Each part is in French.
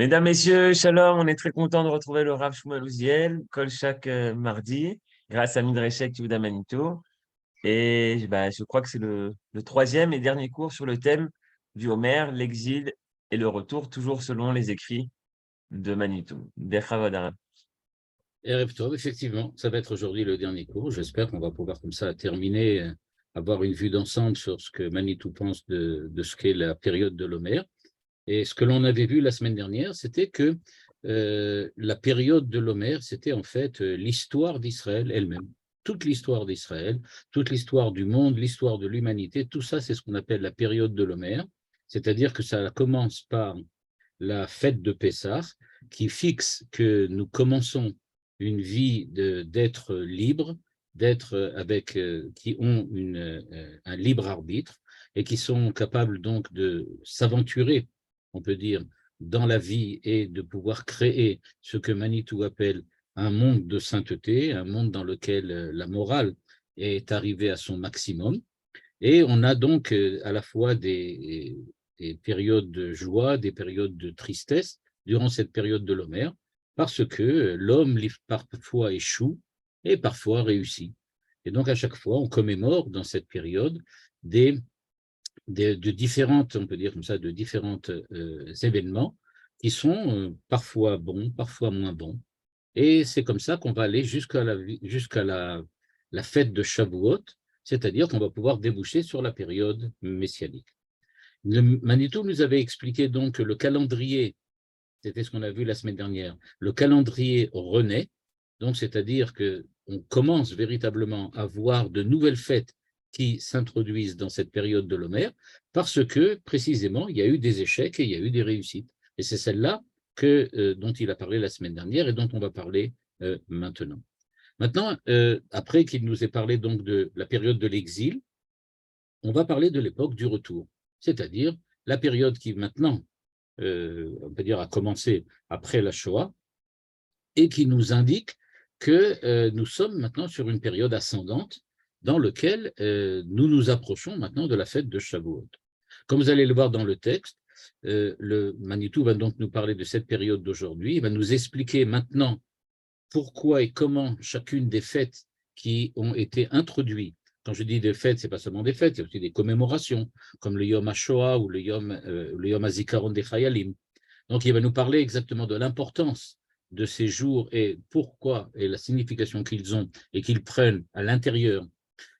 Mesdames, Messieurs, Shalom, on est très content de retrouver le Rav Shmuel Uziel, Kol chaque mardi, grâce à Midrashek Yehuda Manito. Et je crois que c'est le troisième et dernier cours sur le thème du Homer, l'exil et le retour, toujours selon les écrits de Manitou. Bechavod Arav. Erev Tov, effectivement, ça va être aujourd'hui le dernier cours. J'espère qu'on va pouvoir comme ça terminer, avoir une vue d'ensemble sur ce que Manitou pense de ce qu'est la période de l'Homère. Et ce que l'on avait vu la semaine dernière, c'était que la période de l'Homère, c'était en fait l'histoire d'Israël elle-même. Toute l'histoire d'Israël, toute l'histoire du monde, l'histoire de l'humanité, tout ça, c'est ce qu'on appelle la période de l'Homère. C'est-à-dire que ça commence par la fête de Pessah, qui fixe que nous commençons une vie d'être libre, d'être avec, qui ont un libre arbitre et qui sont capables donc de s'aventurer, on peut dire, dans la vie et de pouvoir créer ce que Manitou appelle un monde de sainteté, un monde dans lequel la morale est arrivée à son maximum. Et on a donc à la fois des périodes de joie, des périodes de tristesse durant cette période de l'Homère, parce que l'homme parfois échoue et parfois réussit. Et donc à chaque fois, on commémore dans cette période de différentes, on peut dire comme ça, de différents événements qui sont parfois bons, parfois moins bons. Et c'est comme ça qu'on va aller jusqu'à la fête de Shavuot, c'est-à-dire qu'on va pouvoir déboucher sur la période messianique. Manitou nous avait expliqué donc que le calendrier, c'était ce qu'on a vu la semaine dernière, le calendrier renaît, donc c'est-à-dire qu'on commence véritablement à voir de nouvelles fêtes qui s'introduisent dans cette période de l'Homère, parce que précisément, il y a eu des échecs et il y a eu des réussites. Et c'est celle-là dont il a parlé la semaine dernière et dont on va parler maintenant. Maintenant, après qu'il nous ait parlé donc de la période de l'exil, on va parler de l'époque du retour, c'est-à-dire la période qui maintenant, on peut dire, a commencé après la Shoah et qui nous indique que nous sommes maintenant sur une période ascendante dans laquelle nous nous approchons maintenant de la fête de Shavuot. Comme vous allez le voir dans le texte, le Manitou va donc nous parler de cette période d'aujourd'hui, il va nous expliquer maintenant pourquoi et comment chacune des fêtes qui ont été introduites. Quand je dis des fêtes, ce n'est pas seulement des fêtes, il y a aussi des commémorations, comme le Yom HaShoah ou le Yom HaZikaron des Chayalim. Donc, il va nous parler exactement de l'importance de ces jours et pourquoi et la signification qu'ils ont et qu'ils prennent à l'intérieur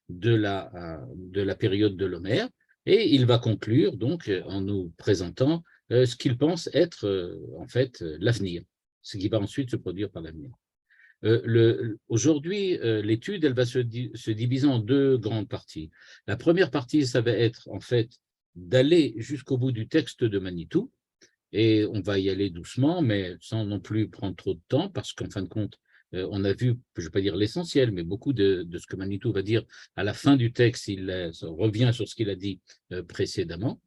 de la période de l'Homère. Et il va conclure donc en nous présentant ce qu'il pense être en fait l'avenir, ce qui va ensuite se produire par l'avenir. Aujourd'hui, l'étude, elle va se diviser en deux grandes parties. La première partie, ça va être en fait d'aller jusqu'au bout du texte de Manitou, et on va y aller doucement, mais sans non plus prendre trop de temps, parce qu'en fin de compte, on a vu, je ne vais pas dire l'essentiel, mais beaucoup de ce que Manitou va dire à la fin du texte, il revient sur ce qu'il a dit précédemment.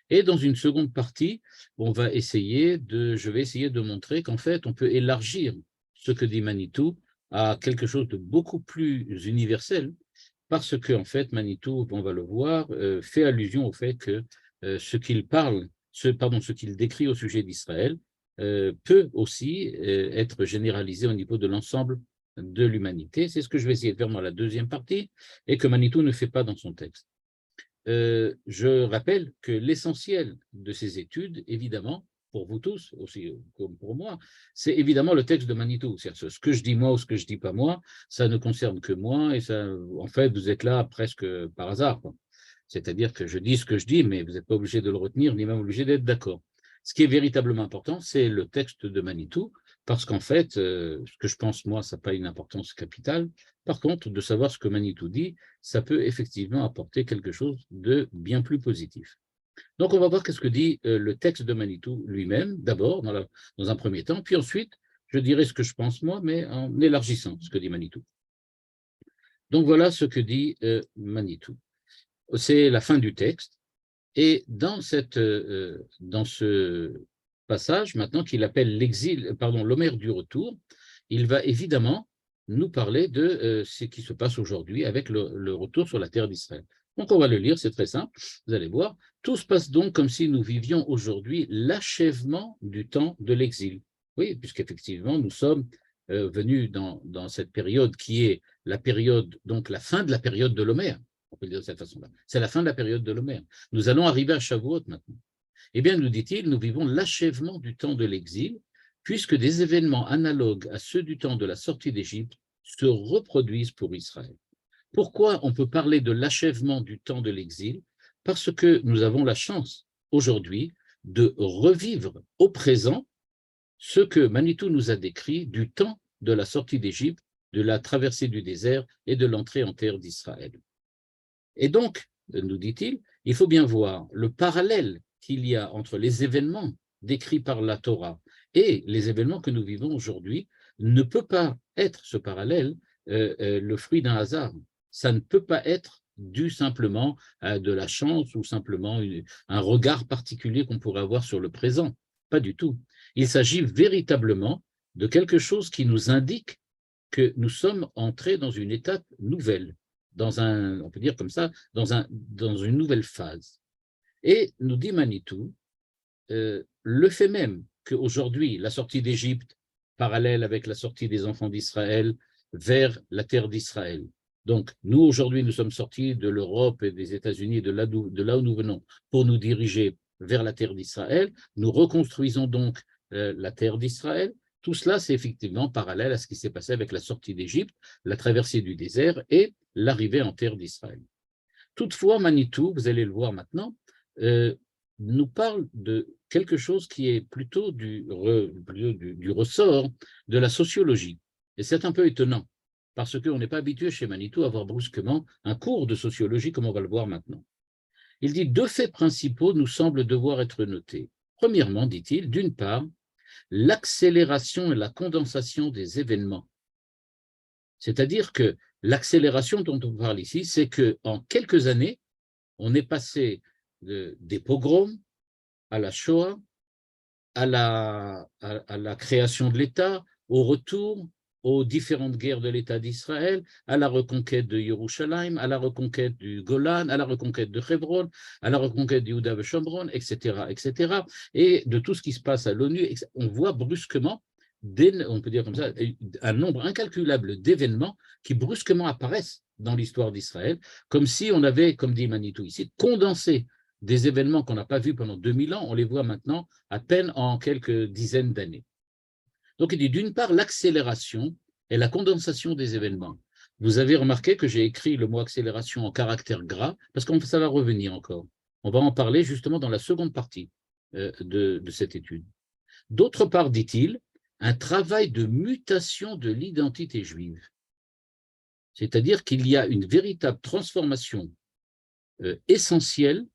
Et dans une seconde partie, je vais essayer de montrer qu'en fait, on peut élargir ce que dit Manitou à quelque chose de beaucoup plus universel, parce que en fait, Manitou, on va le voir, fait allusion au fait que ce qu'il décrit au sujet d'Israël peut aussi être généralisé au niveau de l'ensemble de l'humanité. C'est ce que je vais essayer de faire dans la deuxième partie et que Manitou ne fait pas dans son texte. Je rappelle que l'essentiel de ces études, évidemment, pour vous tous, aussi comme pour moi, c'est évidemment le texte de Manitou. Ce que je dis moi ou ce que je dis pas moi, ça ne concerne que moi et ça, en fait, vous êtes là presque par hasard, quoi. C'est-à-dire que je dis ce que je dis, mais vous n'êtes pas obligé de le retenir, ni même obligé d'être d'accord. Ce qui est véritablement important, c'est le texte de Manitou, parce qu'en fait, ce que je pense, moi, ça n'a pas une importance capitale. Par contre, de savoir ce que Manitou dit, ça peut effectivement apporter quelque chose de bien plus positif. Donc, on va voir qu'est-ce que dit le texte de Manitou lui-même, d'abord, dans un premier temps, puis ensuite, je dirai ce que je pense, moi, mais en élargissant ce que dit Manitou. Donc, voilà ce que dit Manitou. C'est la fin du texte. Et dans ce passage, maintenant qu'il appelle l'Homère du retour, il va évidemment nous parler de ce qui se passe aujourd'hui avec le retour sur la terre d'Israël. Donc, on va le lire, c'est très simple, vous allez voir. Tout se passe donc comme si nous vivions aujourd'hui l'achèvement du temps de l'exil. Oui, puisqu'effectivement, nous sommes venus dans cette période qui est la période, donc la fin de la période de l'Homère, on peut le dire de cette façon-là. C'est la fin de la période de l'Homère. Nous allons arriver à Shavuot maintenant. Eh bien, nous dit-il, nous vivons l'achèvement du temps de l'exil, puisque des événements analogues à ceux du temps de la sortie d'Égypte se reproduisent pour Israël. Pourquoi on peut parler de l'achèvement du temps de l'exil? Parce que nous avons la chance aujourd'hui de revivre au présent ce que Manitou nous a décrit du temps de la sortie d'Égypte, de la traversée du désert et de l'entrée en terre d'Israël. Et donc, nous dit-il, il faut bien voir le parallèle qu'il y a entre les événements décrits par la Torah et les événements que nous vivons aujourd'hui. Ne peut pas être ce parallèle le fruit d'un hasard. Ça ne peut pas être dû simplement à de la chance ou simplement un regard particulier qu'on pourrait avoir sur le présent. Pas du tout. Il s'agit véritablement de quelque chose qui nous indique que nous sommes entrés dans une étape nouvelle, on peut dire comme ça, dans une nouvelle phase. Et nous dit Manitou, le fait même qu'aujourd'hui, la sortie d'Égypte, parallèle avec la sortie des enfants d'Israël vers la terre d'Israël. Donc, nous, aujourd'hui, nous sommes sortis de l'Europe et des États-Unis, de là où nous venons, pour nous diriger vers la terre d'Israël. Nous reconstruisons donc la terre d'Israël. Tout cela, c'est effectivement parallèle à ce qui s'est passé avec la sortie d'Égypte, la traversée du désert et l'arrivée en terre d'Israël. Toutefois, Manitou, vous allez le voir maintenant, nous parle de quelque chose qui est plutôt du ressort de la sociologie. Et c'est un peu étonnant, parce qu'on n'est pas habitué chez Manitou à avoir brusquement un cours de sociologie, comme on va le voir maintenant. Il dit, deux faits principaux nous semblent devoir être notés. Premièrement, dit-il, d'une part, l'accélération et la condensation des événements. C'est-à-dire que l'accélération dont on parle ici, c'est qu'en quelques années, on est passé des pogroms à la Shoah, à la création de l'État, au retour aux différentes guerres de l'État d'Israël, à la reconquête de Yerushalayim, à la reconquête du Golan, à la reconquête de Hebron, à la reconquête du Yehuda Shomron, etc., etc., et de tout ce qui se passe à l'ONU. On voit brusquement, on peut dire comme ça, un nombre incalculable d'événements qui brusquement apparaissent dans l'histoire d'Israël, comme si on avait, comme dit Manitou ici, condensé des événements qu'on n'a pas vus pendant 2000 ans, on les voit maintenant à peine en quelques dizaines d'années. Donc, il dit d'une part l'accélération et la condensation des événements. Vous avez remarqué que j'ai écrit le mot accélération en caractère gras, parce que ça va revenir encore. On va en parler justement dans la seconde partie de cette étude. D'autre part, dit-il, un travail de mutation de l'identité juive. C'est-à-dire qu'il y a une véritable transformation essentielle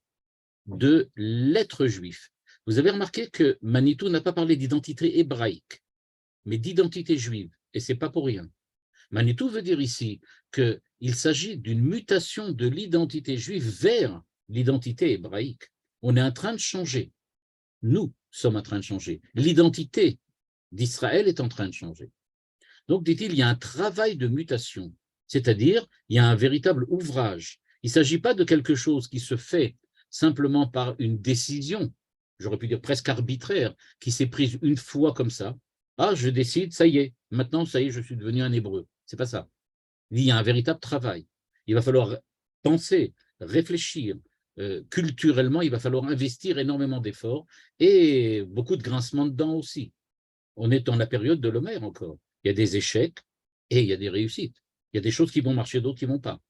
de l'être juif. Vous avez remarqué que Manitou n'a pas parlé d'identité hébraïque, mais d'identité juive, et ce n'est pas pour rien. Manitou veut dire ici qu'il s'agit d'une mutation de l'identité juive vers l'identité hébraïque. On est en train de changer. Nous sommes en train de changer. L'identité d'Israël est en train de changer. Donc, dit-il, il y a un travail de mutation, c'est-à-dire il y a un véritable ouvrage. Il ne s'agit pas de quelque chose qui se fait simplement par une décision, j'aurais pu dire presque arbitraire, qui s'est prise une fois comme ça. Ah, je décide, ça y est, maintenant, ça y est, je suis devenu un Hébreu. C'est pas ça. Il y a un véritable travail. Il va falloir penser, réfléchir. Culturellement, il va falloir investir énormément d'efforts et beaucoup de grincements de dents aussi. On est dans la période de l'Homère encore. Il y a des échecs et il y a des réussites. Il y a des choses qui vont marcher, d'autres qui ne vont pas.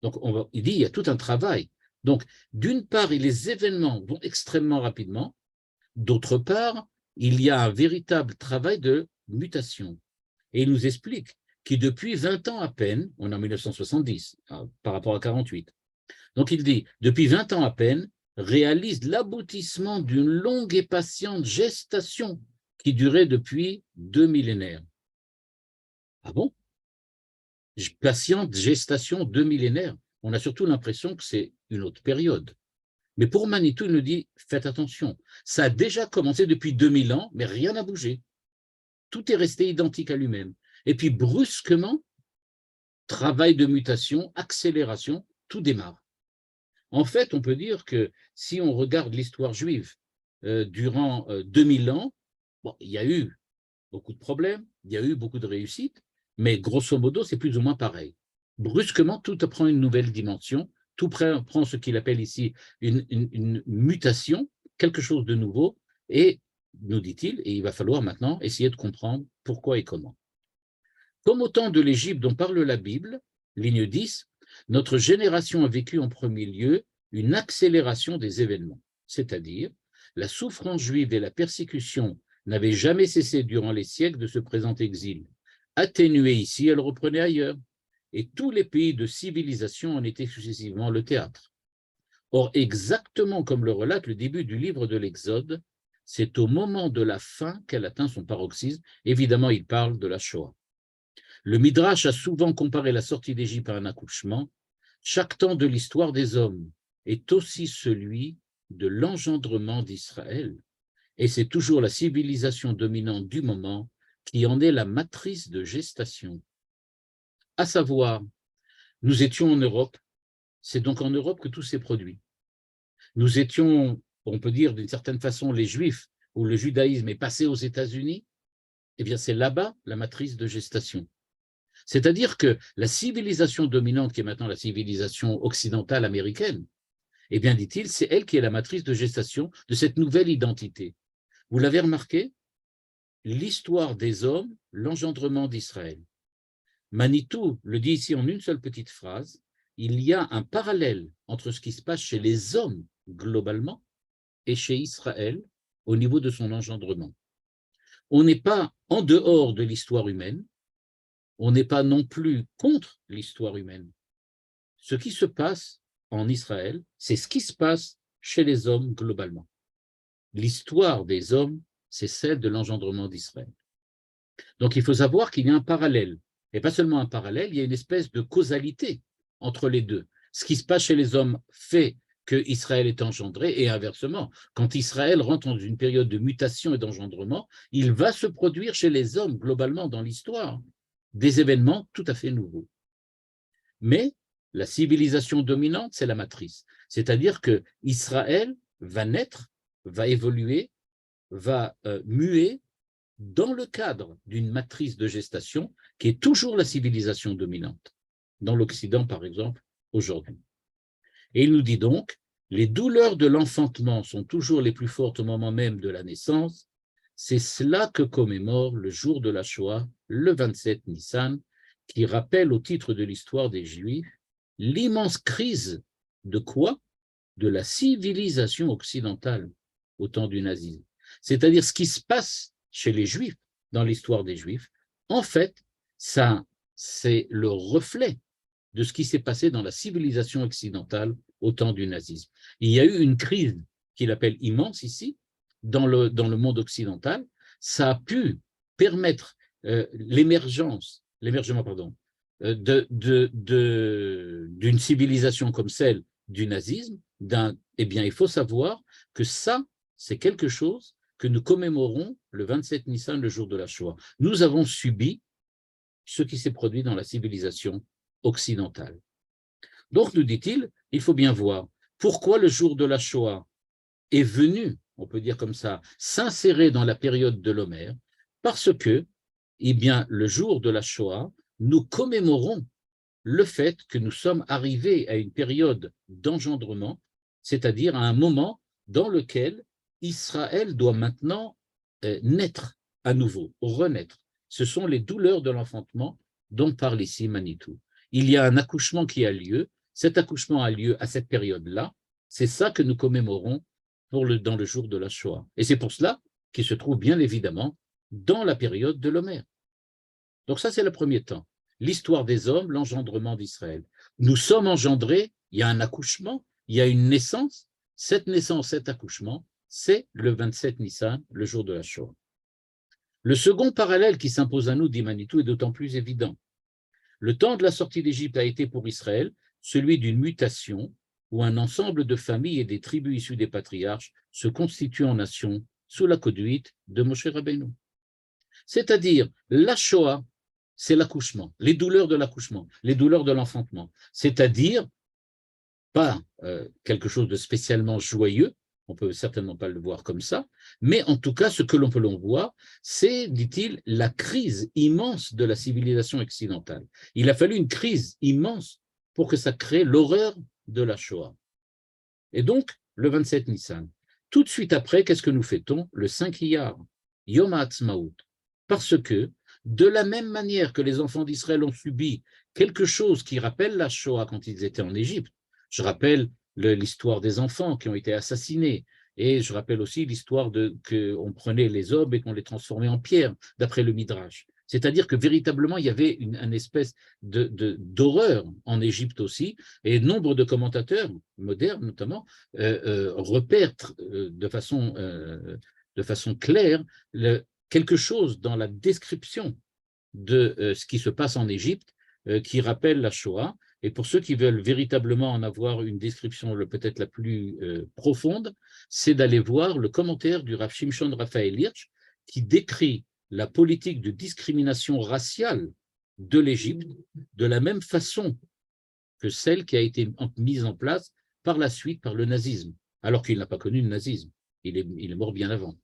Donc, il dit il y a tout un travail. Donc, d'une part, les événements vont extrêmement rapidement. D'autre part, il y a un véritable travail de mutation. Et il nous explique que depuis 20 ans à peine, on est en 1970 par rapport à 48, donc il dit, depuis 20 ans à peine, réalise l'aboutissement d'une longue et patiente gestation qui durait depuis 2 millénaires. Ah bon? Patiente gestation 2 millénaires. On a surtout l'impression que c'est une autre période. Mais pour Manitou, il nous dit, faites attention, ça a déjà commencé depuis 2000 ans, mais rien n'a bougé. Tout est resté identique à lui-même. Et puis brusquement, travail de mutation, accélération, tout démarre. En fait, on peut dire que si on regarde l'histoire juive durant 2000 ans, bon, il y a eu beaucoup de problèmes, il y a eu beaucoup de réussites, mais grosso modo, c'est plus ou moins pareil. Brusquement, tout prend une nouvelle dimension, tout prend ce qu'il appelle ici une mutation, quelque chose de nouveau, et, nous dit-il, et il va falloir maintenant essayer de comprendre pourquoi et comment. Comme au temps de l'Égypte dont parle la Bible, ligne 10, notre génération a vécu en premier lieu une accélération des événements, c'est-à-dire la souffrance juive et la persécution n'avaient jamais cessé durant les siècles de ce présent exil. Atténuée ici, elle reprenait ailleurs, et tous les pays de civilisation en étaient successivement le théâtre. Or, exactement comme le relate le début du livre de l'Exode, c'est au moment de la fin qu'elle atteint son paroxysme. Évidemment, il parle de la Shoah. Le Midrash a souvent comparé la sortie d'Égypte à un accouchement. Chaque temps de l'histoire des hommes est aussi celui de l'engendrement d'Israël. Et c'est toujours la civilisation dominante du moment qui en est la matrice de gestation. À savoir, nous étions en Europe, c'est donc en Europe que tout s'est produit. Nous étions, on peut dire d'une certaine façon, les Juifs, où le judaïsme est passé aux États-Unis, eh bien c'est là-bas la matrice de gestation. C'est-à-dire que la civilisation dominante, qui est maintenant la civilisation occidentale américaine, eh bien, dit-il, c'est elle qui est la matrice de gestation de cette nouvelle identité. Vous l'avez remarqué, l'histoire des hommes, l'engendrement d'Israël. Manitou le dit ici en une seule petite phrase, il y a un parallèle entre ce qui se passe chez les hommes globalement et chez Israël au niveau de son engendrement. On n'est pas en dehors de l'histoire humaine, on n'est pas non plus contre l'histoire humaine. Ce qui se passe en Israël, c'est ce qui se passe chez les hommes globalement. L'histoire des hommes, c'est celle de l'engendrement d'Israël. Donc il faut savoir qu'il y a un parallèle, et pas seulement un parallèle, il y a une espèce de causalité entre les deux. Ce qui se passe chez les hommes fait que Israël est engendré, et inversement, quand Israël rentre dans une période de mutation et d'engendrement, il va se produire chez les hommes globalement dans l'histoire des événements tout à fait nouveaux. Mais la civilisation dominante, c'est la matrice. C'est-à-dire que Israël va naître, va évoluer, va muer dans le cadre d'une matrice de gestation qui est toujours la civilisation dominante, dans l'Occident par exemple, aujourd'hui. Et il nous dit donc, les douleurs de l'enfantement sont toujours les plus fortes au moment même de la naissance, c'est cela que commémore le jour de la Shoah, le 27 Nissan, qui rappelle au titre de l'histoire des Juifs l'immense crise de quoi? De la civilisation occidentale au temps du nazisme. C'est-à-dire ce qui se passe chez les Juifs, dans l'histoire des Juifs, en fait, ça, c'est le reflet de ce qui s'est passé dans la civilisation occidentale au temps du nazisme. Il y a eu une crise qu'il appelle immense ici, dans le monde occidental. Ça a pu permettre l'émergement d'une civilisation comme celle du nazisme. Eh bien, il faut savoir que ça, c'est quelque chose que nous commémorons le 27 Nissan, le jour de la Shoah. Nous avons subi ce qui s'est produit dans la civilisation occidentale. Donc, nous dit-il, il faut bien voir pourquoi le jour de la Shoah est venu, on peut dire comme ça, s'insérer dans la période de l'Homère, parce que, eh bien, le jour de la Shoah, nous commémorons le fait que nous sommes arrivés à une période d'engendrement, c'est-à-dire à un moment dans lequel Israël doit maintenant naître à nouveau, renaître. Ce sont les douleurs de l'enfantement dont parle ici Manitou. Il y a un accouchement qui a lieu, cet accouchement a lieu à cette période-là, c'est ça que nous commémorons dans le jour de la Shoah. Et c'est pour cela qu'il se trouve bien évidemment dans la période de l'Homère. Donc ça, c'est le premier temps. L'histoire des hommes, l'engendrement d'Israël. Nous sommes engendrés, il y a un accouchement, il y a une naissance. Cette naissance, cet accouchement, c'est le 27 Nissan, le jour de la Shoah. Le second parallèle qui s'impose à nous, dit Manitou, est d'autant plus évident. Le temps de la sortie d'Égypte a été pour Israël celui d'une mutation où un ensemble de familles et des tribus issues des patriarches se constituent en nation sous la conduite de Moshe Rabbeinu. C'est-à-dire, la Shoah, c'est l'accouchement, les douleurs de l'accouchement, les douleurs de l'enfantement. C'est-à-dire pas quelque chose de spécialement joyeux, on ne peut certainement pas le voir comme ça, mais en tout cas, ce que l'on peut voir, c'est, dit-il, la crise immense de la civilisation occidentale. Il a fallu une crise immense pour que ça crée l'horreur de la Shoah. Et donc, le 27 Nissan. Tout de suite après, qu'est-ce que nous fêtons? Le 5 Iyar, Yom HaAtzmaut. Parce que, de la même manière que les enfants d'Israël ont subi quelque chose qui rappelle la Shoah quand ils étaient en Égypte, je rappelle l'histoire des enfants qui ont été assassinés, et je rappelle aussi l'histoire qu'on prenait les hommes et qu'on les transformait en pierre, d'après le Midrash. C'est-à-dire que véritablement, il y avait une espèce d'horreur en Égypte aussi, et nombre de commentateurs modernes, notamment, repèrent de façon claire quelque chose dans la description de ce qui se passe en Égypte qui rappelle la Shoah. Et pour ceux qui veulent véritablement en avoir une description peut-être la plus profonde, c'est d'aller voir le commentaire du Rav Shimshon Raphaël Hirsch qui décrit la politique de discrimination raciale de l'Égypte de la même façon que celle qui a été mise en place par la suite par le nazisme, alors qu'il n'a pas connu le nazisme. Il est mort bien avant.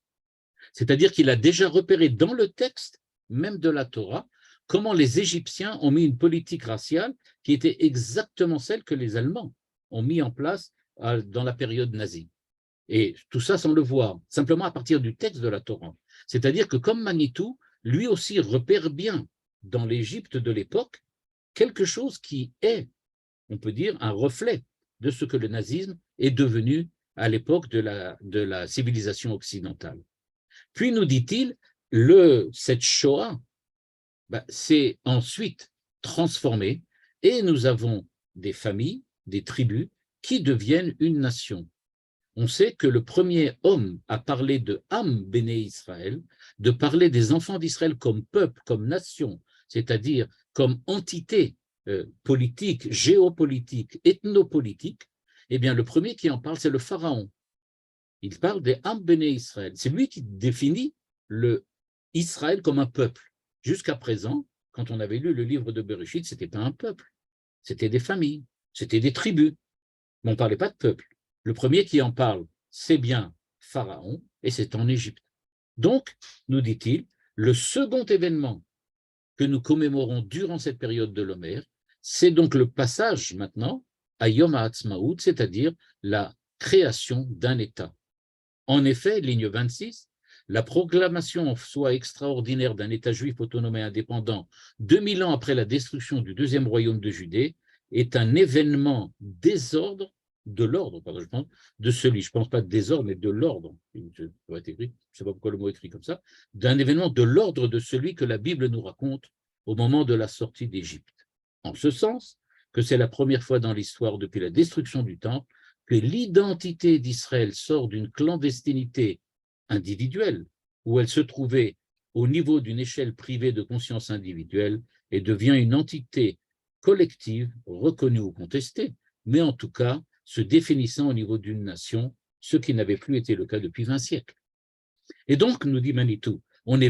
C'est-à-dire qu'il a déjà repéré dans le texte même de la Torah comment les Égyptiens ont mis une politique raciale qui était exactement celle que les Allemands ont mis en place dans la période nazie. Et tout ça sans le voir, simplement à partir du texte de la Torah. C'est-à-dire que comme Manitou, lui aussi repère bien dans l'Égypte de l'époque quelque chose qui est, on peut dire, un reflet de ce que le nazisme est devenu à l'époque de la civilisation occidentale. Puis nous dit-il, cette Shoah s'est ensuite transformée et nous avons des familles, des tribus qui deviennent une nation. On sait que le premier homme à parler de Am Béné Israël, de parler des enfants d'Israël comme peuple, comme nation, c'est-à-dire comme entité politique, géopolitique, ethnopolitique, eh bien le premier qui en parle, c'est le pharaon. Il parle des Am Béné Israël. C'est lui qui définit le Israël comme un peuple. Jusqu'à présent, quand on avait lu le livre de Bereshit, ce n'était pas un peuple, c'était des familles, c'était des tribus, mais on ne parlait pas de peuple. Le premier qui en parle, c'est bien Pharaon, et c'est en Égypte. Donc, nous dit-il, le second événement que nous commémorons durant cette période de l'Homère, c'est donc le passage maintenant à Yom HaAtzmaut, c'est-à-dire la création d'un État. En effet, ligne 26, la proclamation en soi extraordinaire d'un État juif autonome et indépendant 2000 ans après la destruction du deuxième royaume de Judée est un événement de l'ordre, pardon, je pense, de celui, je ne pense pas de désordre, mais de l'ordre, je ne sais pas pourquoi le mot est écrit comme ça, d'un événement de l'ordre de celui que la Bible nous raconte au moment de la sortie d'Égypte. En ce sens que c'est la première fois dans l'histoire depuis la destruction du Temple que l'identité d'Israël sort d'une clandestinité individuelle, où elle se trouvait au niveau d'une échelle privée de conscience individuelle et devient une entité collective, reconnue ou contestée, mais en tout cas se définissant au niveau d'une nation, ce qui n'avait plus été le cas depuis 20 siècles. Et donc, nous dit Manitou, on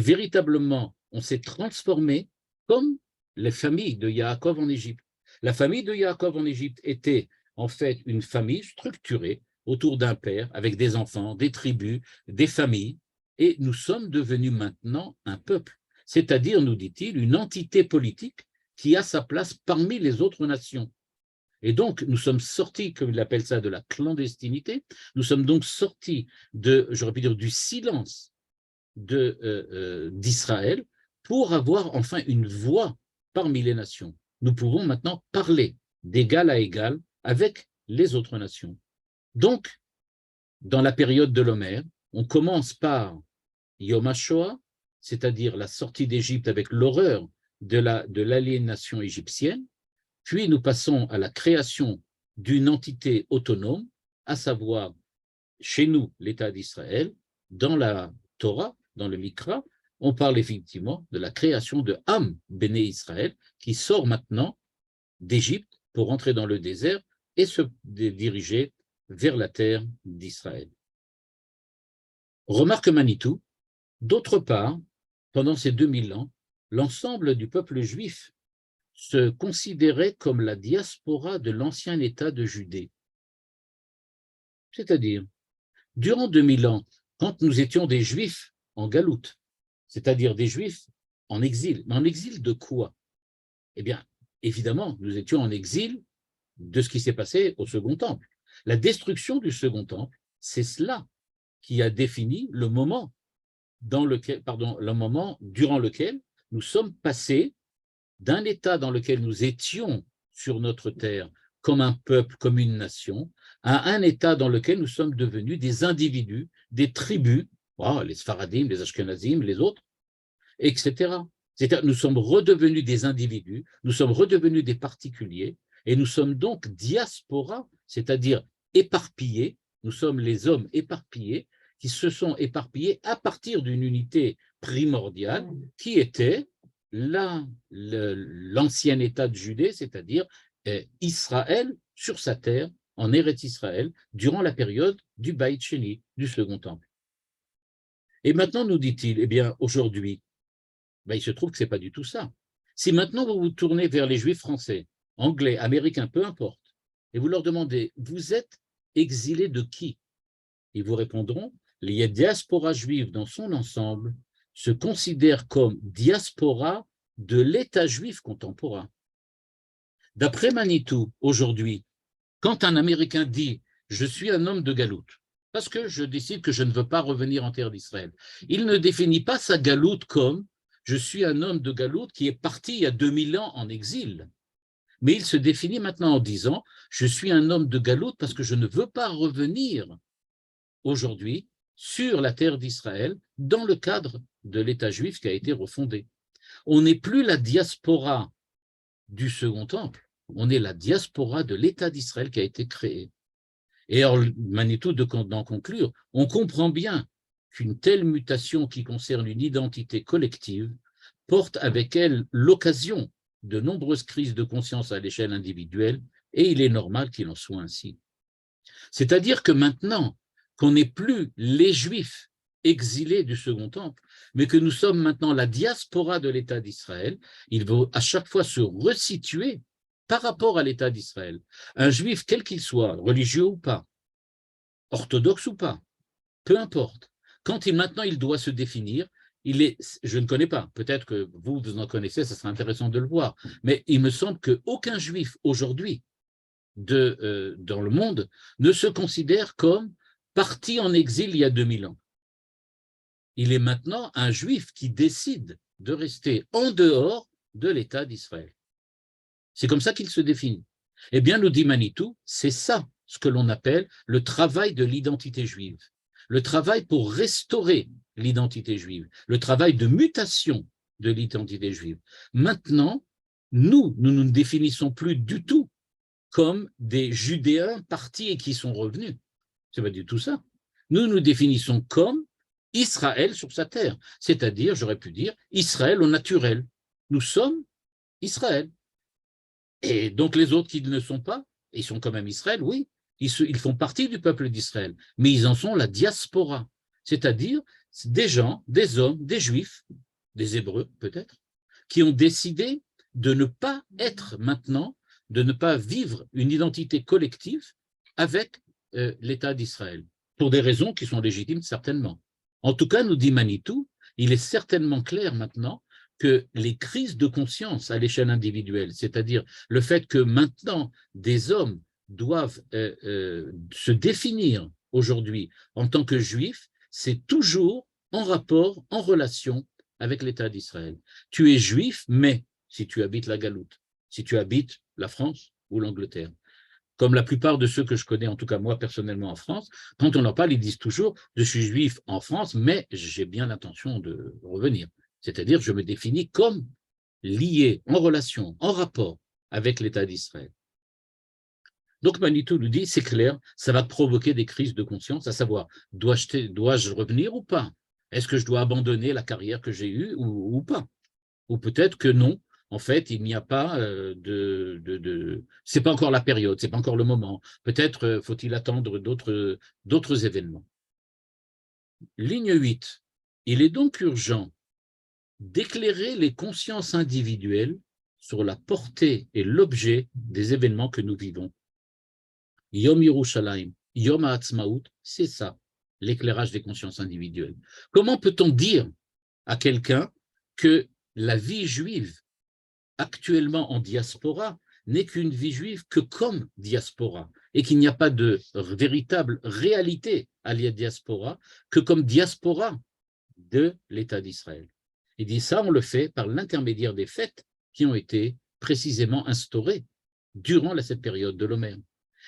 s'est transformé comme les familles de Yaakov en Égypte. La famille de Yaakov en Égypte était en fait une famille structurée autour d'un père, avec des enfants, des tribus, des familles, et nous sommes devenus maintenant un peuple, c'est-à-dire, nous dit-il, une entité politique qui a sa place parmi les autres nations. Et donc, nous sommes sortis, comme il appelle ça, de la clandestinité, nous sommes donc sortis j'aurais pu dire, du silence d'Israël pour avoir enfin une voix parmi les nations. Nous pouvons maintenant parler d'égal à égal avec les autres nations. Donc, dans la période de l'Homère, on commence par Yom HaShoah, c'est-à-dire la sortie d'Égypte avec l'horreur de l'aliénation égyptienne, puis nous passons à la création d'une entité autonome, à savoir chez nous l'État d'Israël, dans la Torah, dans le Mikra, on parle effectivement de la création de Am Béné Israël, qui sort maintenant d'Égypte pour entrer dans le désert et se diriger vers la terre d'Israël. Remarque Manitou, d'autre part, pendant ces 2000 ans, l'ensemble du peuple juif se considérait comme la diaspora de l'ancien État de Judée. C'est-à-dire, durant 2000 ans, quand nous étions des Juifs en galoute, c'est-à-dire des Juifs en exil, mais en exil de quoi? Eh bien, évidemment, nous étions en exil de ce qui s'est passé au Second Temple. La destruction du Second Temple, c'est cela qui a défini le moment, le moment durant lequel nous sommes passés d'un état dans lequel nous étions sur notre terre comme un peuple, comme une nation, à un état dans lequel nous sommes devenus des individus, des tribus, les Sfaradim, les Ashkenazim, les autres, etc. C'est-à-dire nous sommes redevenus des individus, nous sommes redevenus des particuliers, et nous sommes donc diaspora, c'est-à-dire éparpillés, nous sommes les hommes éparpillés, qui se sont éparpillés à partir d'une unité primordiale qui était l'ancien État de Judée, c'est-à-dire Israël sur sa terre, en Eretz Israël, durant la période du Baït Sheni, du Second Temple. Et maintenant, nous dit-il, eh bien, aujourd'hui, il se trouve que ce n'est pas du tout ça. Si maintenant vous vous tournez vers les Juifs français, anglais, américains, peu importe, et vous leur demandez, vous êtes exilés de qui? Ils vous répondront, les diasporas juives dans son ensemble se considèrent comme diaspora de l'État juif contemporain. D'après Manitou, aujourd'hui, quand un Américain dit « je suis un homme de galoute », parce que je décide que je ne veux pas revenir en terre d'Israël, il ne définit pas sa galoute comme « je suis un homme de galoute qui est parti il y a 2000 ans en exil », mais il se définit maintenant en disant « je suis un homme de galoute parce que je ne veux pas revenir aujourd'hui sur la terre d'Israël dans le cadre de l'État juif qui a été refondé ». On n'est plus la diaspora du Second Temple, on est la diaspora de l'État d'Israël qui a été créé. Et alors, Manitou, d'en conclure, on comprend bien qu'une telle mutation qui concerne une identité collective porte avec elle l'occasion de nombreuses crises de conscience à l'échelle individuelle, et il est normal qu'il en soit ainsi. C'est-à-dire que maintenant qu'on n'est plus les Juifs exilés du Second Temple, mais que nous sommes maintenant la diaspora de l'État d'Israël, il faut à chaque fois se resituer par rapport à l'État d'Israël. Un Juif, quel qu'il soit, religieux ou pas, orthodoxe ou pas, peu importe, quand maintenant il doit se définir, je ne connais pas, peut-être que vous en connaissez, ça serait intéressant de le voir, mais il me semble qu'aucun Juif aujourd'hui dans le monde ne se considère comme parti en exil il y a 2000 ans. Il est maintenant un Juif qui décide de rester en dehors de l'État d'Israël. C'est comme ça qu'il se définit. Eh bien, nous dit Manitou, c'est ça ce que l'on appelle le travail de l'identité juive, le travail pour restaurer l'identité juive, le travail de mutation de l'identité juive. Maintenant, nous ne nous définissons plus du tout comme des Judéens partis et qui sont revenus. Ce n'est pas du tout ça. Nous nous définissons comme Israël sur sa terre, c'est-à-dire, j'aurais pu dire, Israël au naturel. Nous sommes Israël. Et donc les autres qui ne le sont pas, ils sont quand même Israël, oui, ils font partie du peuple d'Israël, mais ils en sont la diaspora, c'est-à-dire des gens, des hommes, des Juifs, des Hébreux peut-être, qui ont décidé de ne pas être maintenant, de ne pas vivre une identité collective avec l'État d'Israël, pour des raisons qui sont légitimes certainement. En tout cas, nous dit Manitou, il est certainement clair maintenant que les crises de conscience à l'échelle individuelle, c'est-à-dire le fait que maintenant des hommes doivent se définir aujourd'hui en tant que juifs, c'est toujours en rapport, en relation avec l'État d'Israël. Tu es juif, mais si tu habites la Galoute, si tu habites la France ou l'Angleterre, comme la plupart de ceux que je connais, en tout cas moi personnellement en France, quand on en parle, ils disent toujours « je suis juif en France, mais j'ai bien l'intention de revenir ». C'est-à-dire je me définis comme lié, en relation, en rapport avec l'État d'Israël. Donc Manitou nous dit, c'est clair, ça va provoquer des crises de conscience, à savoir, dois-je revenir ou pas? Est-ce que je dois abandonner la carrière que j'ai eue ou pas? Ou peut-être que non, en fait, il n'y a pas c'est pas encore la période, c'est pas encore le moment. Peut-être faut-il attendre d'autres événements. Ligne 8. Il est donc urgent d'éclairer les consciences individuelles sur la portée et l'objet des événements que nous vivons. Yom Yerushalayim, Yom HaAtzmaut, c'est ça, l'éclairage des consciences individuelles. Comment peut-on dire à quelqu'un que la vie juive actuellement en diaspora n'est qu'une vie juive que comme diaspora et qu'il n'y a pas de véritable réalité à la diaspora que comme diaspora de l'État d'Israël. Il dit ça, on le fait par l'intermédiaire des fêtes qui ont été précisément instaurées durant cette période de l'Omer.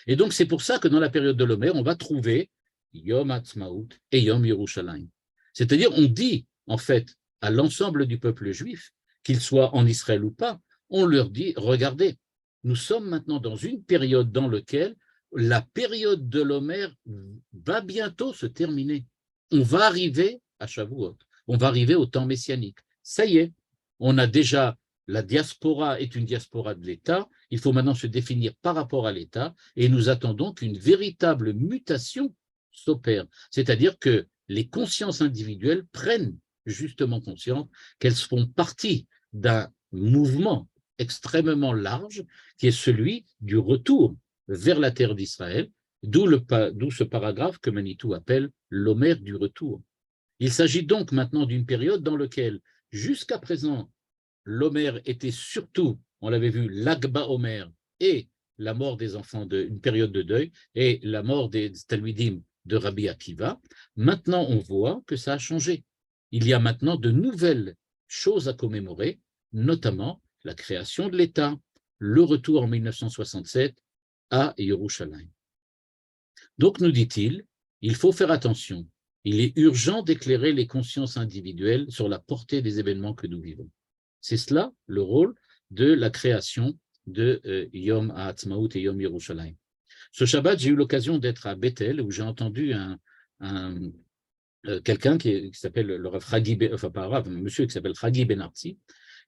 Et donc, c'est pour ça que dans la période de l'Omer, on va trouver Yom Ha'atzmaut et Yom Yerushalayim. C'est-à-dire, on dit, en fait, à l'ensemble du peuple juif, qu'il soit en Israël ou pas, on leur dit, regardez, nous sommes maintenant dans une période dans laquelle la période de l'Omer va bientôt se terminer. On va arriver à Shavuot, on va arriver au temps messianique. Ça y est, on a déjà, la diaspora est une diaspora de l'État, il faut maintenant se définir par rapport à l'État, et nous attendons qu'une véritable mutation s'opère. C'est-à-dire que les consciences individuelles prennent justement conscience qu'elles font partie d'un mouvement extrêmement large qui est celui du retour vers la terre d'Israël, d'où ce paragraphe que Manitou appelle l'Omer du retour. Il s'agit donc maintenant d'une période dans laquelle, jusqu'à présent, l'Omer était surtout, on l'avait vu, l'Agba Omer et la mort des enfants, une période de deuil, et la mort des Talmidim de Rabbi Akiva. Maintenant, on voit que ça a changé. Il y a maintenant de nouvelles choses à commémorer, notamment la création de l'État, le retour en 1967 à Yerushalayim. Donc, nous dit-il, il faut faire attention. Il est urgent d'éclairer les consciences individuelles sur la portée des événements que nous vivons. C'est cela le rôle de la création de Yom HaAtzmaut et Yom Yerushalayim. Ce Shabbat, j'ai eu l'occasion d'être à Bethel où j'ai entendu quelqu'un qui s'appelle le Rav Hagi, enfin pas Rav, un monsieur qui s'appelle Hagi Ben Artzi,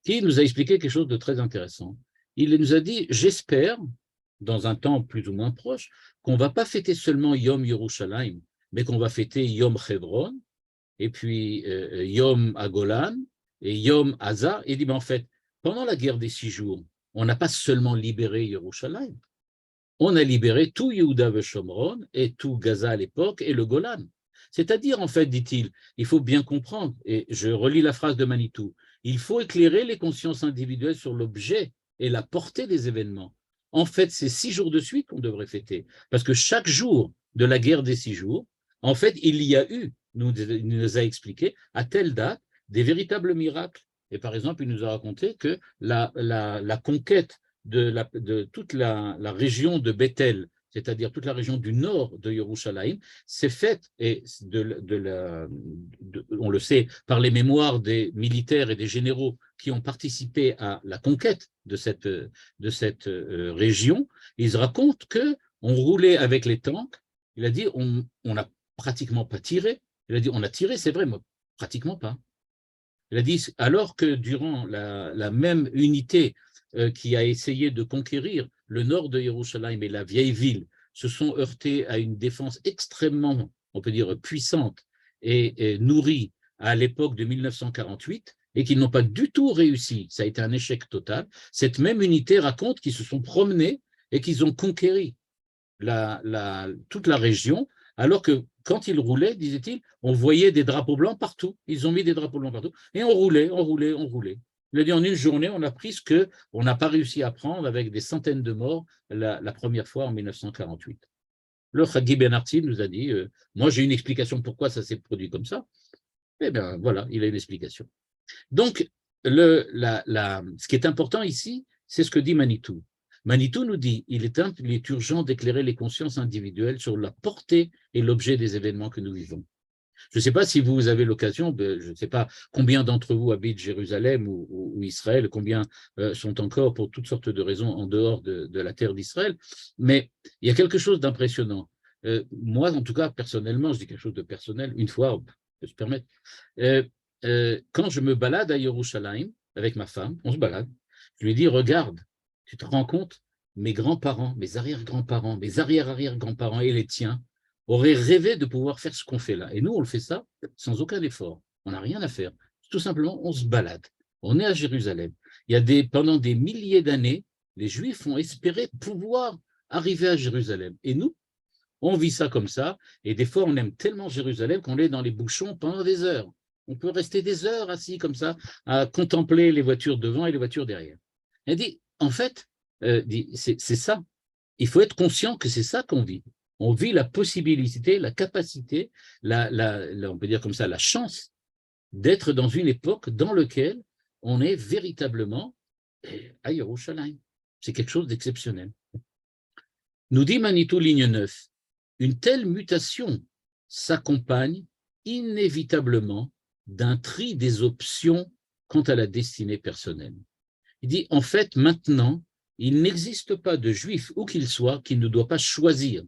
qui nous a expliqué quelque chose de très intéressant. Il nous a dit, j'espère, dans un temps plus ou moins proche, qu'on ne va pas fêter seulement Yom Yerushalayim, mais qu'on va fêter Yom Hebron, et puis Yom Agolan, et Yom Haza. Et il dit, mais en fait, pendant la guerre des 6 jours, on n'a pas seulement libéré Yerushalayim, on a libéré tout Yehuda ve Shomron et tout Gaza à l'époque et le Golan. C'est-à-dire, en fait, dit-il, il faut bien comprendre, et je relis la phrase de Manitou, il faut éclairer les consciences individuelles sur l'objet et la portée des événements. En fait, c'est 6 jours de suite qu'on devrait fêter, parce que chaque jour de la guerre des 6 jours, en fait, il y a eu, il nous a expliqué, à telle date, des véritables miracles. Et par exemple, il nous a raconté que la conquête de toute la région de Bethel, c'est-à-dire toute la région du nord de Yerushalayim, s'est faite, et on le sait, par les mémoires des militaires et des généraux qui ont participé à la conquête de cette région. Ils racontent qu'on roulait avec les tanks. Il a dit, on n'a pratiquement pas tiré. Il a dit, on a tiré, c'est vrai, mais pratiquement pas. Il a dit, alors que durant la même unité qui a essayé de conquérir le nord de Yerushalayim et la vieille ville, se sont heurtés à une défense extrêmement, on peut dire, puissante et nourrie à l'époque de 1948, et qu'ils n'ont pas du tout réussi. Ça a été un échec total. Cette même unité raconte qu'ils se sont promenés et qu'ils ont conquéri toute la région, alors que quand ils roulaient, disait-il, on voyait des drapeaux blancs partout. Ils ont mis des drapeaux blancs partout. Et on roulait, on roulait, on roulait. Il a dit, en une journée, on a pris ce qu'on n'a pas réussi à prendre avec des centaines de morts la première fois en 1948. Le Hagi Ben Artzi nous a dit, moi j'ai une explication pourquoi ça s'est produit comme ça. Eh bien voilà, il a une explication. Donc, ce qui est important ici, c'est ce que dit Manitou. Manitou nous dit, il est urgent d'éclairer les consciences individuelles sur la portée et l'objet des événements que nous vivons. Je ne sais pas si vous avez l'occasion, je ne sais pas combien d'entre vous habitent Jérusalem ou Israël, combien sont encore pour toutes sortes de raisons en dehors de la terre d'Israël, mais il y a quelque chose d'impressionnant. Moi, en tout cas, personnellement, je dis quelque chose de personnel, une fois, je se permettre, quand je me balade à Yerushalayim avec ma femme, on se balade, je lui dis, regarde, tu te rends compte, mes grands-parents, mes arrière-grands-parents, mes arrière-arrière-grands-parents et les tiens auraient rêvé de pouvoir faire ce qu'on fait là. Et nous, on le fait ça sans aucun effort. On n'a rien à faire. Tout simplement, on se balade. On est à Jérusalem. Pendant des milliers d'années, les Juifs ont espéré pouvoir arriver à Jérusalem. Et nous, On vit ça comme ça, et des fois, on aime tellement Jérusalem qu'on est dans les bouchons pendant des heures. On peut rester des heures assis comme ça, à contempler les voitures devant et les voitures derrière. Elle dit, en fait, c'est ça. Il faut être conscient que c'est ça qu'on vit. On vit la possibilité, la capacité, on peut dire comme ça, la chance d'être dans une époque dans laquelle on est véritablement à Yerushalayim. C'est quelque chose d'exceptionnel. Nous dit Manitou, ligne 9, une telle mutation s'accompagne inévitablement d'un tri des options quant à la destinée personnelle. Il dit, en fait, maintenant, il n'existe pas de juif, où qu'il soit, qui ne doit pas choisir.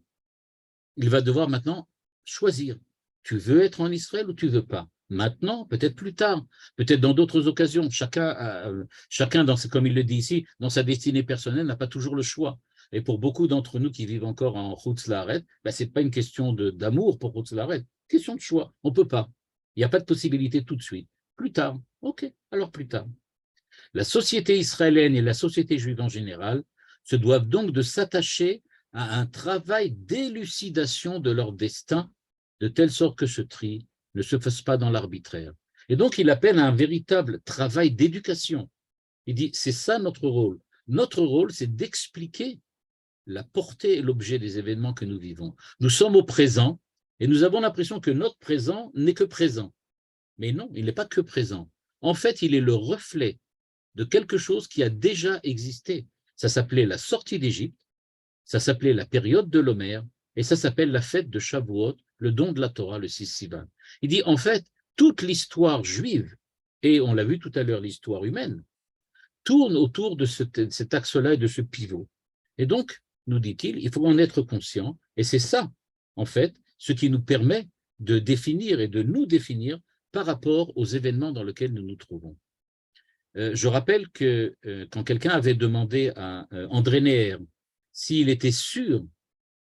Il va devoir maintenant choisir. Tu veux être en Israël ou tu ne veux pas? Maintenant, peut-être plus tard, peut-être dans d'autres occasions. Chacun comme il le dit ici, dans sa destinée personnelle, n'a pas toujours le choix. Et pour beaucoup d'entre nous qui vivent encore en Chutz La'aretz, ce n'est pas une question d'amour pour Chutz La'aretz, question de choix. On ne peut pas. Il n'y a pas de possibilité tout de suite. Plus tard. OK, alors plus tard. La société israélienne et la société juive en général se doivent donc de s'attacher à un travail d'élucidation de leur destin, de telle sorte que ce tri ne se fasse pas dans l'arbitraire. Et donc, il appelle à un véritable travail d'éducation. Il dit, c'est ça notre rôle. Notre rôle, c'est d'expliquer la portée et l'objet des événements que nous vivons. Nous sommes au présent et nous avons l'impression que notre présent n'est que présent. Mais non, il n'est pas que présent. En fait, il est le reflet de quelque chose qui a déjà existé. Ça s'appelait la sortie d'Égypte, ça s'appelait la période de l'Homère, et ça s'appelle la fête de Shavuot, le don de la Torah, le 6 Sivan. Il dit, en fait, toute l'histoire juive, et on l'a vu tout à l'heure, l'histoire humaine, tourne autour de cet axe-là et de ce pivot. Et donc, nous dit-il, il faut en être conscient, et c'est ça, en fait, ce qui nous permet de définir et de nous définir par rapport aux événements dans lesquels nous nous trouvons. Je rappelle que quand quelqu'un avait demandé à André Neher s'il était sûr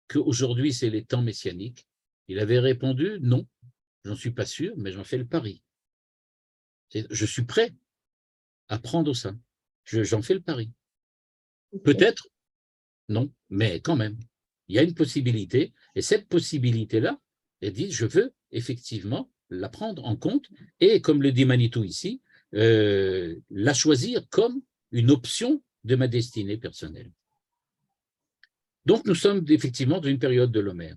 qu'aujourd'hui c'est les temps messianiques, il avait répondu non, j'en suis pas sûr, mais j'en fais le pari. Je suis prêt à prendre ça. J'en fais le pari. Peut-être, non, mais quand même, il y a une possibilité, et cette possibilité-là, elle dit, je veux effectivement la prendre en compte, et comme le dit Manitou ici, la choisir comme une option de ma destinée personnelle. Donc, nous sommes effectivement dans une période de l'Homère.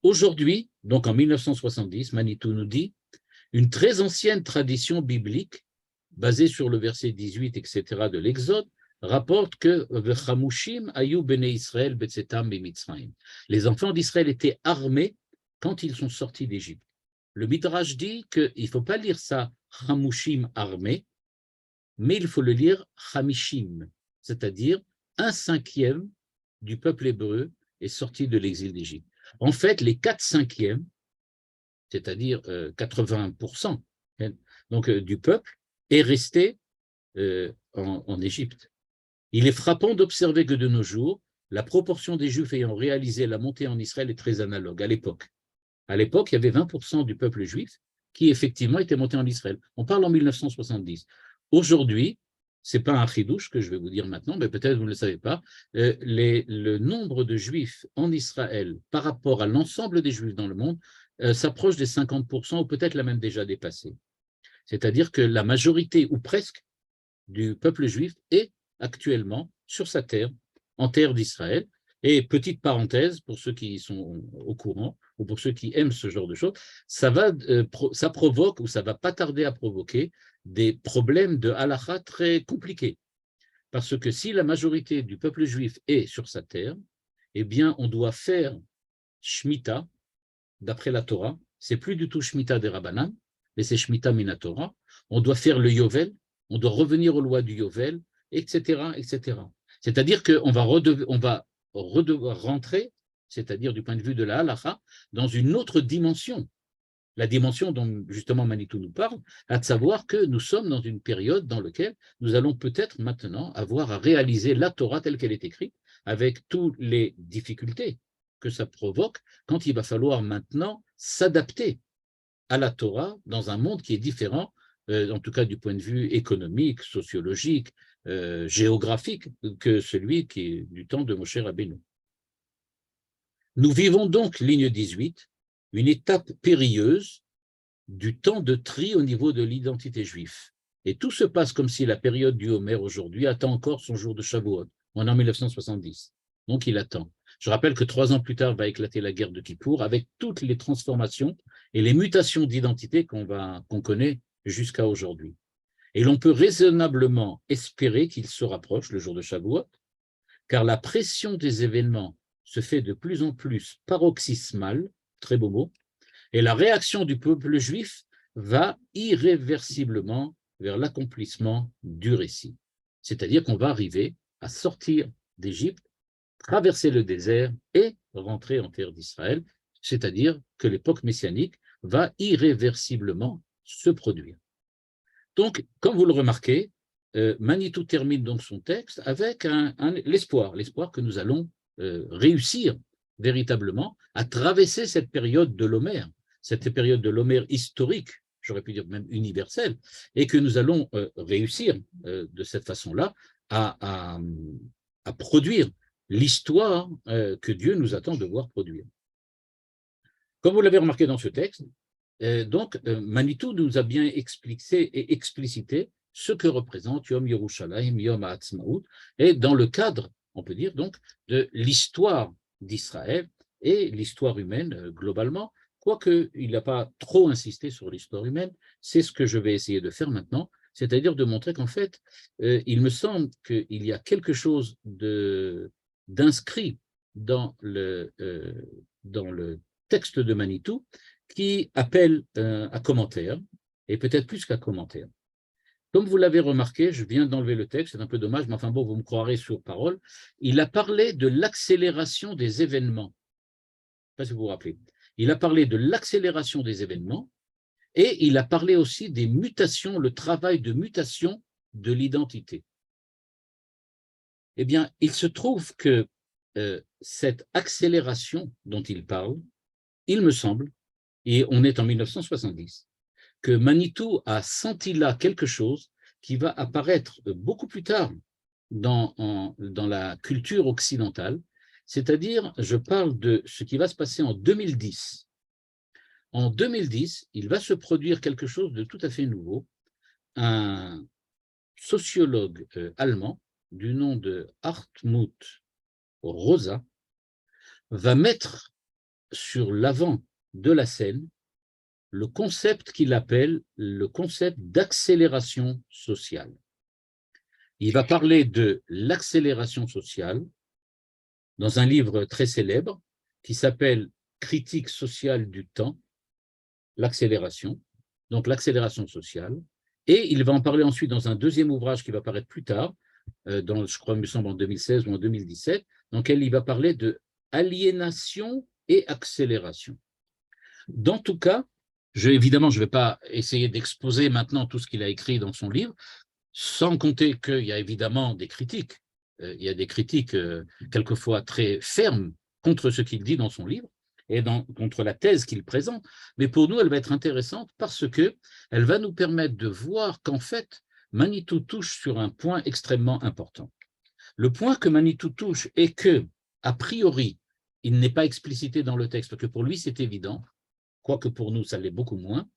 Aujourd'hui, donc en 1970, Manitou nous dit, une très ancienne tradition biblique, basée sur le verset 18, etc. de l'Exode, rapporte que les enfants d'Israël étaient armés quand ils sont sortis d'Égypte. Le Midrash dit qu'il ne faut pas lire ça Chamushim armés, mais il faut le lire Chamishim, c'est-à-dire 1/5 du peuple hébreu est sorti de l'exil d'Égypte. En fait, les 4/5, c'est-à-dire 80%, donc, du peuple, est resté en Égypte. Il est frappant d'observer que de nos jours, la proportion des Juifs ayant réalisé la montée en Israël est très analogue à l'époque. À l'époque, il y avait 20% du peuple juif qui effectivement était monté en Israël. On parle en 1970. Aujourd'hui, ce n'est pas un chidouche que je vais vous dire maintenant, mais peut-être vous ne le savez pas, le nombre de Juifs en Israël par rapport à l'ensemble des Juifs dans le monde s'approche des 50% ou peut-être l'a même déjà dépassé. C'est-à-dire que la majorité, ou presque, du peuple juif est actuellement sur sa terre, en terre d'Israël. Et petite parenthèse, pour ceux qui sont au courant, ou pour ceux qui aiment ce genre de choses, ça provoque, ou ça ne va pas tarder à provoquer, des problèmes de halakha très compliqués. Parce que si la majorité du peuple juif est sur sa terre, eh bien, on doit faire Shemitah, d'après la Torah. C'est plus du tout Shemitah des Rabbanan, mais c'est Shemitah Minatora. On doit faire le Yovel, on doit revenir aux lois du Yovel, etc., etc. C'est-à-dire qu'on va redevoir rentrer, c'est-à-dire du point de vue de la halakha, dans une autre dimension. La dimension dont justement Manitou nous parle, à de savoir que nous sommes dans une période dans laquelle nous allons peut-être maintenant avoir à réaliser la Torah telle qu'elle est écrite, avec toutes les difficultés que ça provoque quand il va falloir maintenant s'adapter à la Torah dans un monde qui est différent, en tout cas du point de vue économique, sociologique, géographique, que celui qui est du temps de Moshe Rabbeinu. Nous vivons donc, ligne 18, une étape périlleuse du temps de tri au niveau de l'identité juive. Et tout se passe comme si la période du Homère aujourd'hui attend encore son jour de Shavuot. On est en 1970, donc il attend. Je rappelle que 3 ans plus tard va éclater la guerre de Kippour avec toutes les transformations et les mutations d'identité qu'on connaît jusqu'à aujourd'hui. Et l'on peut raisonnablement espérer qu'il se rapproche, le jour de Shavuot, car la pression des événements se fait de plus en plus paroxysmale, très beau mot, et la réaction du peuple juif va irréversiblement vers l'accomplissement du récit. C'est-à-dire qu'on va arriver à sortir d'Égypte, traverser le désert et rentrer en terre d'Israël, c'est-à-dire que l'époque messianique va irréversiblement se produire. Donc, comme vous le remarquez, Manitou termine donc son texte avec l'espoir que nous allons réussir véritablement à traverser cette période de l'Homère, cette période de l'Homère historique, j'aurais pu dire même universelle, et que nous allons réussir de cette façon-là à produire l'histoire que Dieu nous attend de voir produire. Comme vous l'avez remarqué dans ce texte, Manitou nous a bien expliqué et explicité ce que représente Yom Yerushalayim, Yom HaAtzmaut, et dans le cadre, on peut dire donc, de l'histoire d'Israël et l'histoire humaine globalement, quoique il n'a pas trop insisté sur l'histoire humaine, c'est ce que je vais essayer de faire maintenant, c'est-à-dire de montrer qu'en fait, il me semble qu'il y a quelque chose d'inscrit dans le texte de Manitou qui appelle à commentaire, et peut-être plus qu'à commentaire. Comme vous l'avez remarqué, je viens d'enlever le texte, c'est un peu dommage, mais enfin bon, vous me croirez sur parole, il a parlé de l'accélération des événements. Je ne sais pas si vous vous rappelez. Il a parlé de l'accélération des événements, et il a parlé aussi des mutations, le travail de mutation de l'identité. Eh bien, il se trouve que cette accélération dont il parle, il me semble, et on est en 1970, que Manitou a senti là quelque chose qui va apparaître beaucoup plus tard dans la culture occidentale, c'est-à-dire, je parle de ce qui va se passer en 2010. En 2010, il va se produire quelque chose de tout à fait nouveau. Un sociologue allemand du nom de Hartmut Rosa va mettre sur l'avant de la scène le concept qu'il appelle le concept d'accélération sociale. Il va parler de l'accélération sociale dans un livre très célèbre qui s'appelle Critique sociale du temps, l'accélération, donc l'accélération sociale, et il va en parler ensuite dans un deuxième ouvrage qui va paraître plus tard, je crois, il me semble, en 2016 ou en 2017, dans lequel il va parler de aliénation et accélération. Dans tout cas, évidemment, je ne vais pas essayer d'exposer maintenant tout ce qu'il a écrit dans son livre, sans compter qu'il y a évidemment des critiques. Il y a des critiques quelquefois très fermes contre ce qu'il dit dans son livre et contre la thèse qu'il présente. Mais pour nous, elle va être intéressante parce qu'elle va nous permettre de voir qu'en fait, Manitou touche sur un point extrêmement important. Le point que Manitou touche est que, a priori, il n'est pas explicité dans le texte, parce que pour lui, c'est évident, quoique pour nous, ça l'est beaucoup moins,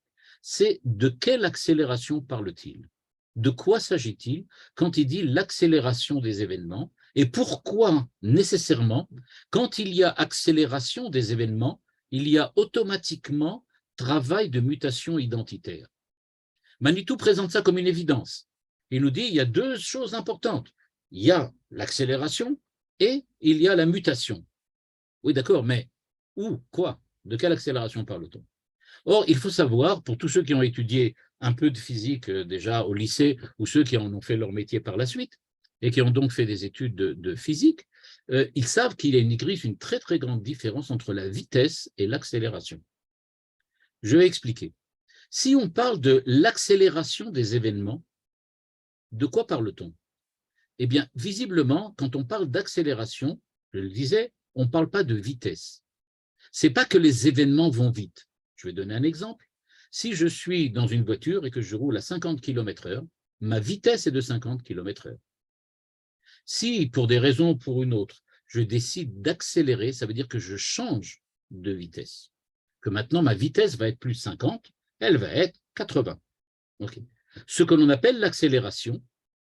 c'est de quelle accélération parle-t-il? De quoi s'agit-il quand il dit l'accélération des événements? Et pourquoi, nécessairement, quand il y a accélération des événements, il y a automatiquement travail de mutation identitaire? Manitou présente ça comme une évidence. Il nous dit il y a 2 choses importantes. Il y a l'accélération et il y a la mutation. Oui, d'accord, mais où, quoi? De quelle accélération parle-t-on? Or, il faut savoir, pour tous ceux qui ont étudié un peu de physique déjà au lycée, ou ceux qui en ont fait leur métier par la suite, et qui ont donc fait des études de physique, ils savent qu'il existe une très très grande différence entre la vitesse et l'accélération. Je vais expliquer. Si on parle de l'accélération des événements, de quoi parle-t-on? Eh bien, visiblement, quand on parle d'accélération, je le disais, on ne parle pas de vitesse. Ce n'est pas que les événements vont vite. Je vais donner un exemple. Si je suis dans une voiture et que je roule à 50 km/h, ma vitesse est de 50 km/h. Si, pour des raisons ou pour une autre, je décide d'accélérer, ça veut dire que je change de vitesse. Que maintenant, ma vitesse va être plus 50, elle va être 80. Okay. Ce que l'on appelle l'accélération,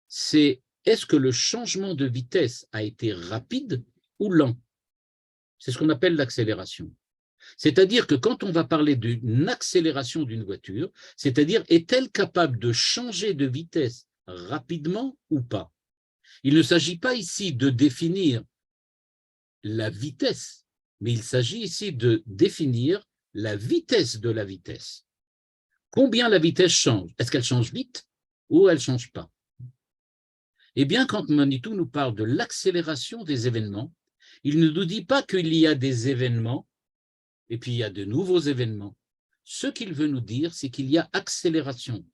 c'est est-ce que le changement de vitesse a été rapide ou lent? C'est ce qu'on appelle l'accélération. C'est-à-dire que quand on va parler d'une accélération d'une voiture, c'est-à-dire est-elle capable de changer de vitesse rapidement ou pas? Il ne s'agit pas ici de définir la vitesse, mais il s'agit ici de définir la vitesse de la vitesse. Combien la vitesse change? Est-ce qu'elle change vite ou elle ne change pas? Eh bien, quand Manitou nous parle de l'accélération des événements, il ne nous dit pas qu'il y a des événements et puis il y a de nouveaux événements. Ce qu'il veut nous dire, c'est qu'il y a accélération,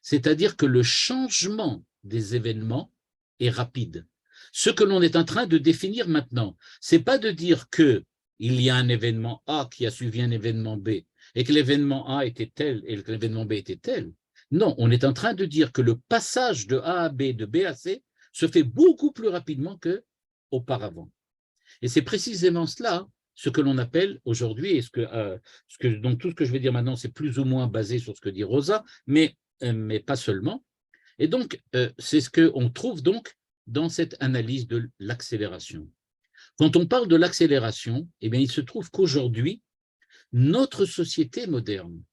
c'est-à-dire que le changement des événements est rapide. Ce que l'on est en train de définir maintenant, ce n'est pas de dire qu'il y a un événement A qui a suivi un événement B et que l'événement A était tel et que l'événement B était tel. Non, on est en train de dire que le passage de A à B, de B à C, se fait beaucoup plus rapidement qu'auparavant. Et c'est précisément cela ce que l'on appelle aujourd'hui, et donc tout ce que je vais dire maintenant, c'est plus ou moins basé sur ce que dit Rosa, mais pas seulement. Et donc, c'est ce qu'on trouve donc dans cette analyse de l'accélération. Quand on parle de l'accélération, eh bien, il se trouve qu'aujourd'hui, notre société moderne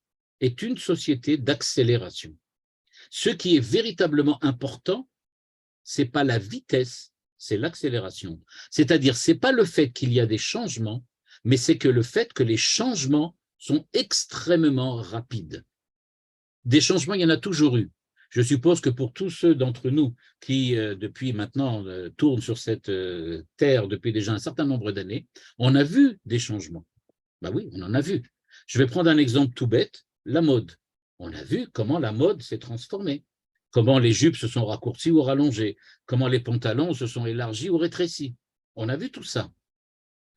est une société d'accélération. Ce qui est véritablement important, ce n'est pas la vitesse, c'est l'accélération. C'est-à-dire, ce n'est pas le fait qu'il y a des changements, mais c'est que le fait que les changements sont extrêmement rapides. Des changements, il y en a toujours eu. Je suppose que pour tous ceux d'entre nous qui, depuis maintenant, tournent sur cette terre depuis déjà un certain nombre d'années, on a vu des changements. Ben oui, on en a vu. Je vais prendre un exemple tout bête, la mode. On a vu comment la mode s'est transformée, comment les jupes se sont raccourcies ou rallongées, comment les pantalons se sont élargis ou rétrécis. On a vu tout ça.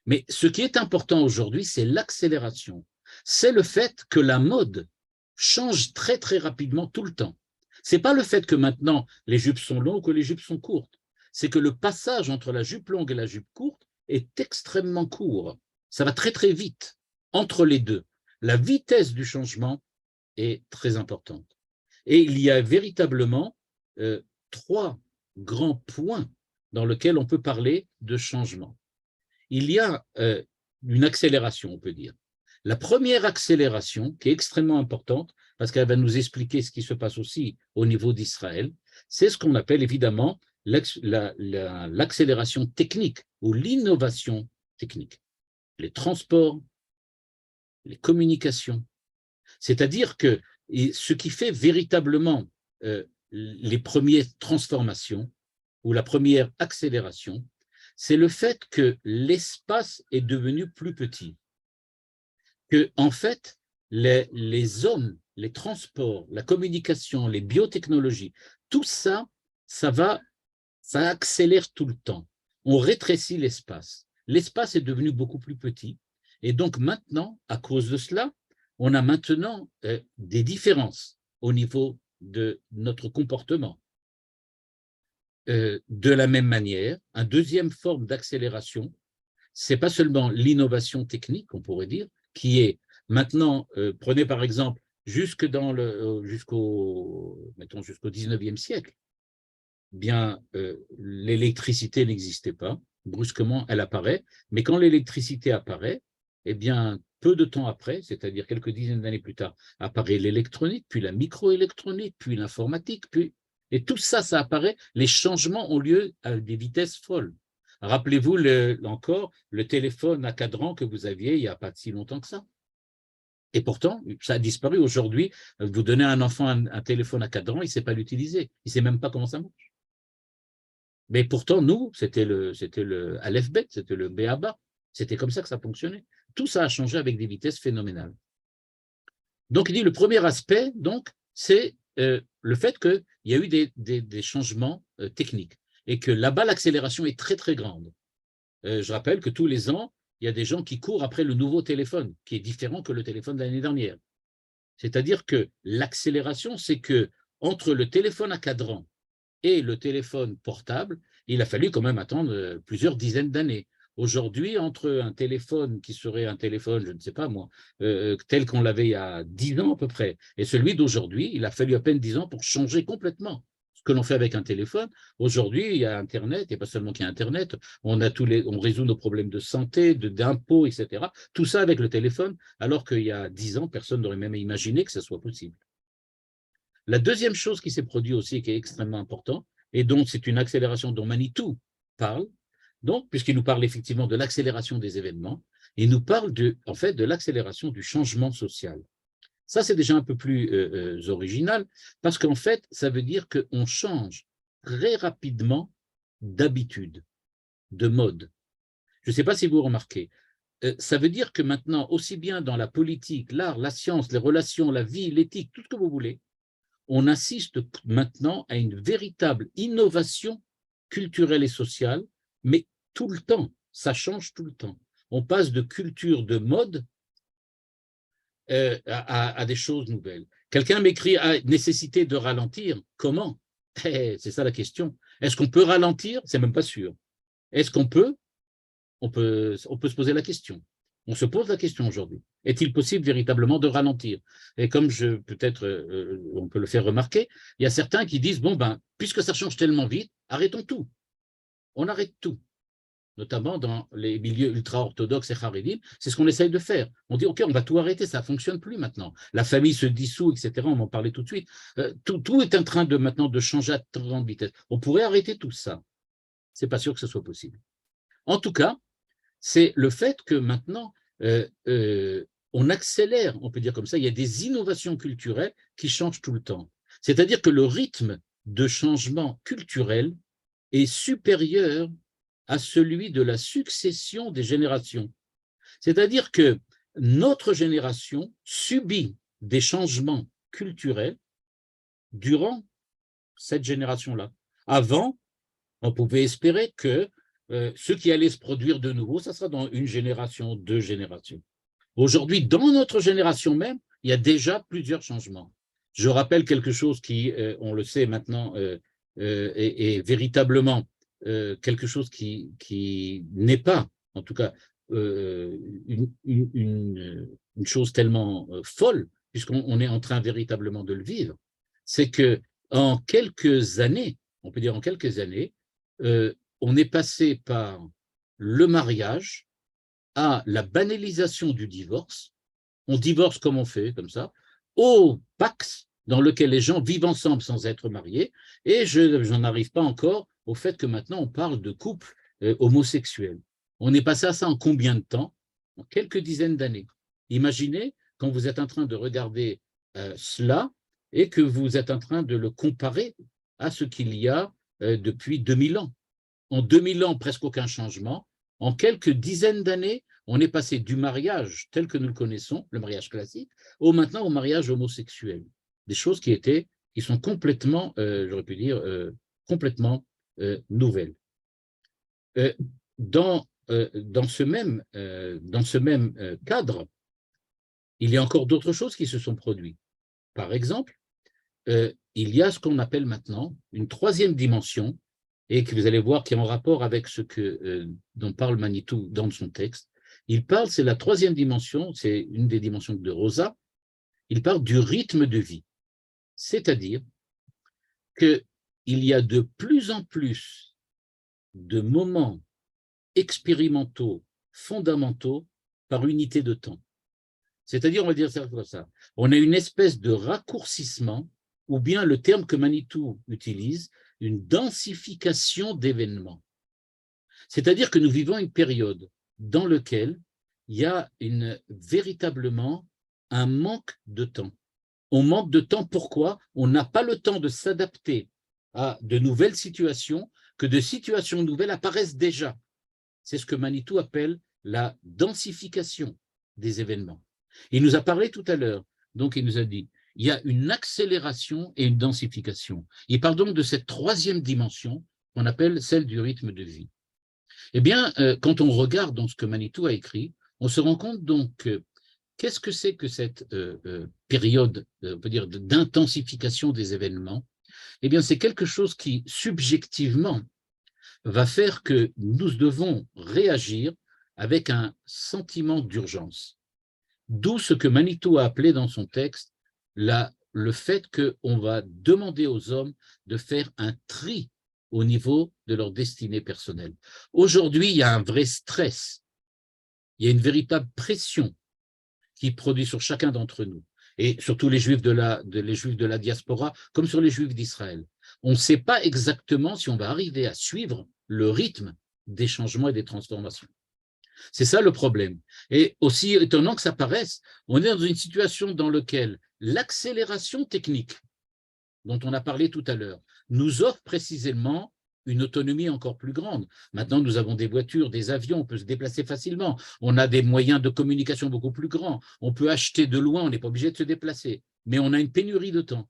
Mais ce qui est important aujourd'hui, c'est l'accélération. C'est le fait que la mode change très, très rapidement tout le temps. Ce n'est pas le fait que maintenant les jupes sont longues ou que les jupes sont courtes. C'est que le passage entre la jupe longue et la jupe courte est extrêmement court. Ça va très, très vite entre les deux. La vitesse du changement est très importante. Et il y a véritablement trois grands points dans lesquels on peut parler de changement. Il y a une accélération, on peut dire. La première accélération, qui est extrêmement importante, parce qu'elle va nous expliquer ce qui se passe aussi au niveau d'Israël, c'est ce qu'on appelle évidemment l'accélération technique ou l'innovation technique. Les transports, les communications. C'est-à-dire que ce qui fait véritablement les premières transformations ou la première accélération, c'est le fait que l'espace est devenu plus petit. Que, en fait, les hommes, les transports, la communication, les biotechnologies, tout ça, ça accélère tout le temps. On rétrécit l'espace. L'espace est devenu beaucoup plus petit. Et donc maintenant, à cause de cela, on a maintenant des différences au niveau de notre comportement. De la même manière, une deuxième forme d'accélération, c'est pas seulement l'innovation technique, on pourrait dire, qui est maintenant, prenez par exemple, jusqu'au 19e siècle, bien, l'électricité n'existait pas, brusquement elle apparaît, mais quand l'électricité apparaît, eh bien, peu de temps après, c'est-à-dire quelques dizaines d'années plus tard, apparaît l'électronique, puis la microélectronique, puis l'informatique, et tout ça, ça apparaît, les changements ont lieu à des vitesses folles. Rappelez-vous encore le téléphone à cadran que vous aviez il n'y a pas si longtemps que ça. Et pourtant, ça a disparu. Aujourd'hui, vous donnez à un enfant un téléphone à cadran, il ne sait pas l'utiliser, il ne sait même pas comment ça marche. Mais pourtant, nous, c'était le Aleph-Bet, c'était le B.A.B.A. C'était comme ça que ça fonctionnait. Tout ça a changé avec des vitesses phénoménales. Donc, il dit le premier aspect, donc, c'est le fait qu'il y a eu des changements techniques et que là-bas, l'accélération est très, très grande. Je rappelle que tous les ans, il y a des gens qui courent après le nouveau téléphone, qui est différent que le téléphone de l'année dernière. C'est-à-dire que l'accélération, c'est que entre le téléphone à cadran et le téléphone portable, il a fallu quand même attendre plusieurs dizaines d'années. Aujourd'hui, entre un téléphone qui serait un téléphone, je ne sais pas moi, tel qu'on l'avait il y a 10 ans à peu près, et celui d'aujourd'hui, il a fallu à peine 10 ans pour changer complètement ce que l'on fait avec un téléphone. Aujourd'hui, il y a Internet, et pas seulement qu'il y a Internet, on résout nos problèmes de santé, d'impôts, etc. Tout ça avec le téléphone, alors qu'il y a 10 ans, personne n'aurait même imaginé que ça soit possible. La deuxième chose qui s'est produite aussi, qui est extrêmement importante, et dont c'est une accélération dont Manitou parle, donc, puisqu'il nous parle effectivement de l'accélération des événements, il nous parle en fait, de l'accélération du changement social. Ça, c'est déjà un peu plus original, parce qu'en fait, ça veut dire qu'on change très rapidement d'habitude, de mode. Je ne sais pas si vous remarquez. Ça veut dire que maintenant, aussi bien dans la politique, l'art, la science, les relations, la vie, l'éthique, tout ce que vous voulez, on assiste maintenant à une véritable innovation culturelle et sociale, mais tout le temps, ça change tout le temps. On passe de culture de mode à des choses nouvelles. Quelqu'un m'écrit à nécessité de ralentir. Comment? C'est ça la question. Est-ce qu'on peut ralentir? C'est même pas sûr. Est-ce qu'on peut? On peut se poser la question. On se pose la question aujourd'hui. Est-il possible véritablement de ralentir? Et comme peut-être on peut le faire remarquer, il y a certains qui disent, bon, ben, puisque ça change tellement vite, arrêtons tout. On arrête tout. Notamment dans les milieux ultra-orthodoxes et charédim, c'est ce qu'on essaye de faire. On dit, OK, on va tout arrêter, ça ne fonctionne plus maintenant. La famille se dissout, etc. On m'en parlait tout de suite. Tout est en train maintenant de changer à très grande vitesse. On pourrait arrêter tout ça. Ce n'est pas sûr que ce soit possible. En tout cas, c'est le fait que maintenant, on accélère, on peut dire comme ça, il y a des innovations culturelles qui changent tout le temps. C'est-à-dire que le rythme de changement culturel est supérieur à celui de la succession des générations. C'est-à-dire que notre génération subit des changements culturels durant cette génération-là. Avant, on pouvait espérer que ce qui allait se produire de nouveau, ça sera dans une génération, 2 générations. Aujourd'hui, dans notre génération même, il y a déjà plusieurs changements. Je rappelle quelque chose qui, on le sait maintenant, est véritablement quelque chose qui n'est pas, en tout cas, une chose tellement folle, puisqu'on est en train véritablement de le vivre, c'est que en quelques années, on peut dire en quelques années, on est passé par le mariage à la banalisation du divorce. On divorce comme on fait, comme ça, au Pax, dans lequel les gens vivent ensemble sans être mariés, et je n'en arrive pas encore au fait que maintenant on parle de couple homosexuel. On est passé à ça en combien de temps? En quelques dizaines d'années. Imaginez quand vous êtes en train de regarder cela et que vous êtes en train de le comparer à ce qu'il y a depuis 2000 ans. En 2000 ans, presque aucun changement. En quelques dizaines d'années, on est passé du mariage tel que nous le connaissons, le mariage classique, maintenant au mariage homosexuel. Des choses qui sont complètement, j'aurais pu dire, complètement nouvelles. Dans ce même cadre, il y a encore d'autres choses qui se sont produites. Par exemple, il y a ce qu'on appelle maintenant une troisième dimension, et que vous allez voir qui est en rapport avec ce dont parle Manitou dans son texte. Il parle, c'est la troisième dimension, c'est une des dimensions de Rosa, il parle du rythme de vie. C'est-à-dire qu'il y a de plus en plus de moments expérimentaux, fondamentaux, par unité de temps. C'est-à-dire, on va dire ça comme ça, on a une espèce de raccourcissement, ou bien le terme que Manitou utilise, une densification d'événements. C'est-à-dire que nous vivons une période dans laquelle il y a véritablement un manque de temps. On manque de temps, pourquoi? On n'a pas le temps de s'adapter à de nouvelles situations, que de situations nouvelles apparaissent déjà. C'est ce que Manitou appelle la densification des événements. Il nous a parlé tout à l'heure, donc il nous a dit, il y a une accélération et une densification. Il parle donc de cette troisième dimension qu'on appelle celle du rythme de vie. Eh bien, quand on regarde dans ce que Manitou a écrit, on se rend compte donc qu'est-ce que c'est que cette période, on peut dire, d'intensification des événements? Eh bien, c'est quelque chose qui, subjectivement, va faire que nous devons réagir avec un sentiment d'urgence. D'où ce que Manitou a appelé dans son texte le fait qu'on va demander aux hommes de faire un tri au niveau de leur destinée personnelle. Aujourd'hui, il y a un vrai stress, il y a une véritable pression qui produit sur chacun d'entre nous, et surtout les Juifs les Juifs de la diaspora, comme sur les Juifs d'Israël. On ne sait pas exactement si on va arriver à suivre le rythme des changements et des transformations. C'est ça le problème. Et aussi étonnant que ça paraisse, on est dans une situation dans laquelle l'accélération technique, dont on a parlé tout à l'heure, nous offre précisément une autonomie encore plus grande. Maintenant, nous avons des voitures, des avions, on peut se déplacer facilement, on a des moyens de communication beaucoup plus grands, on peut acheter de loin, on n'est pas obligé de se déplacer, mais on a une pénurie de temps.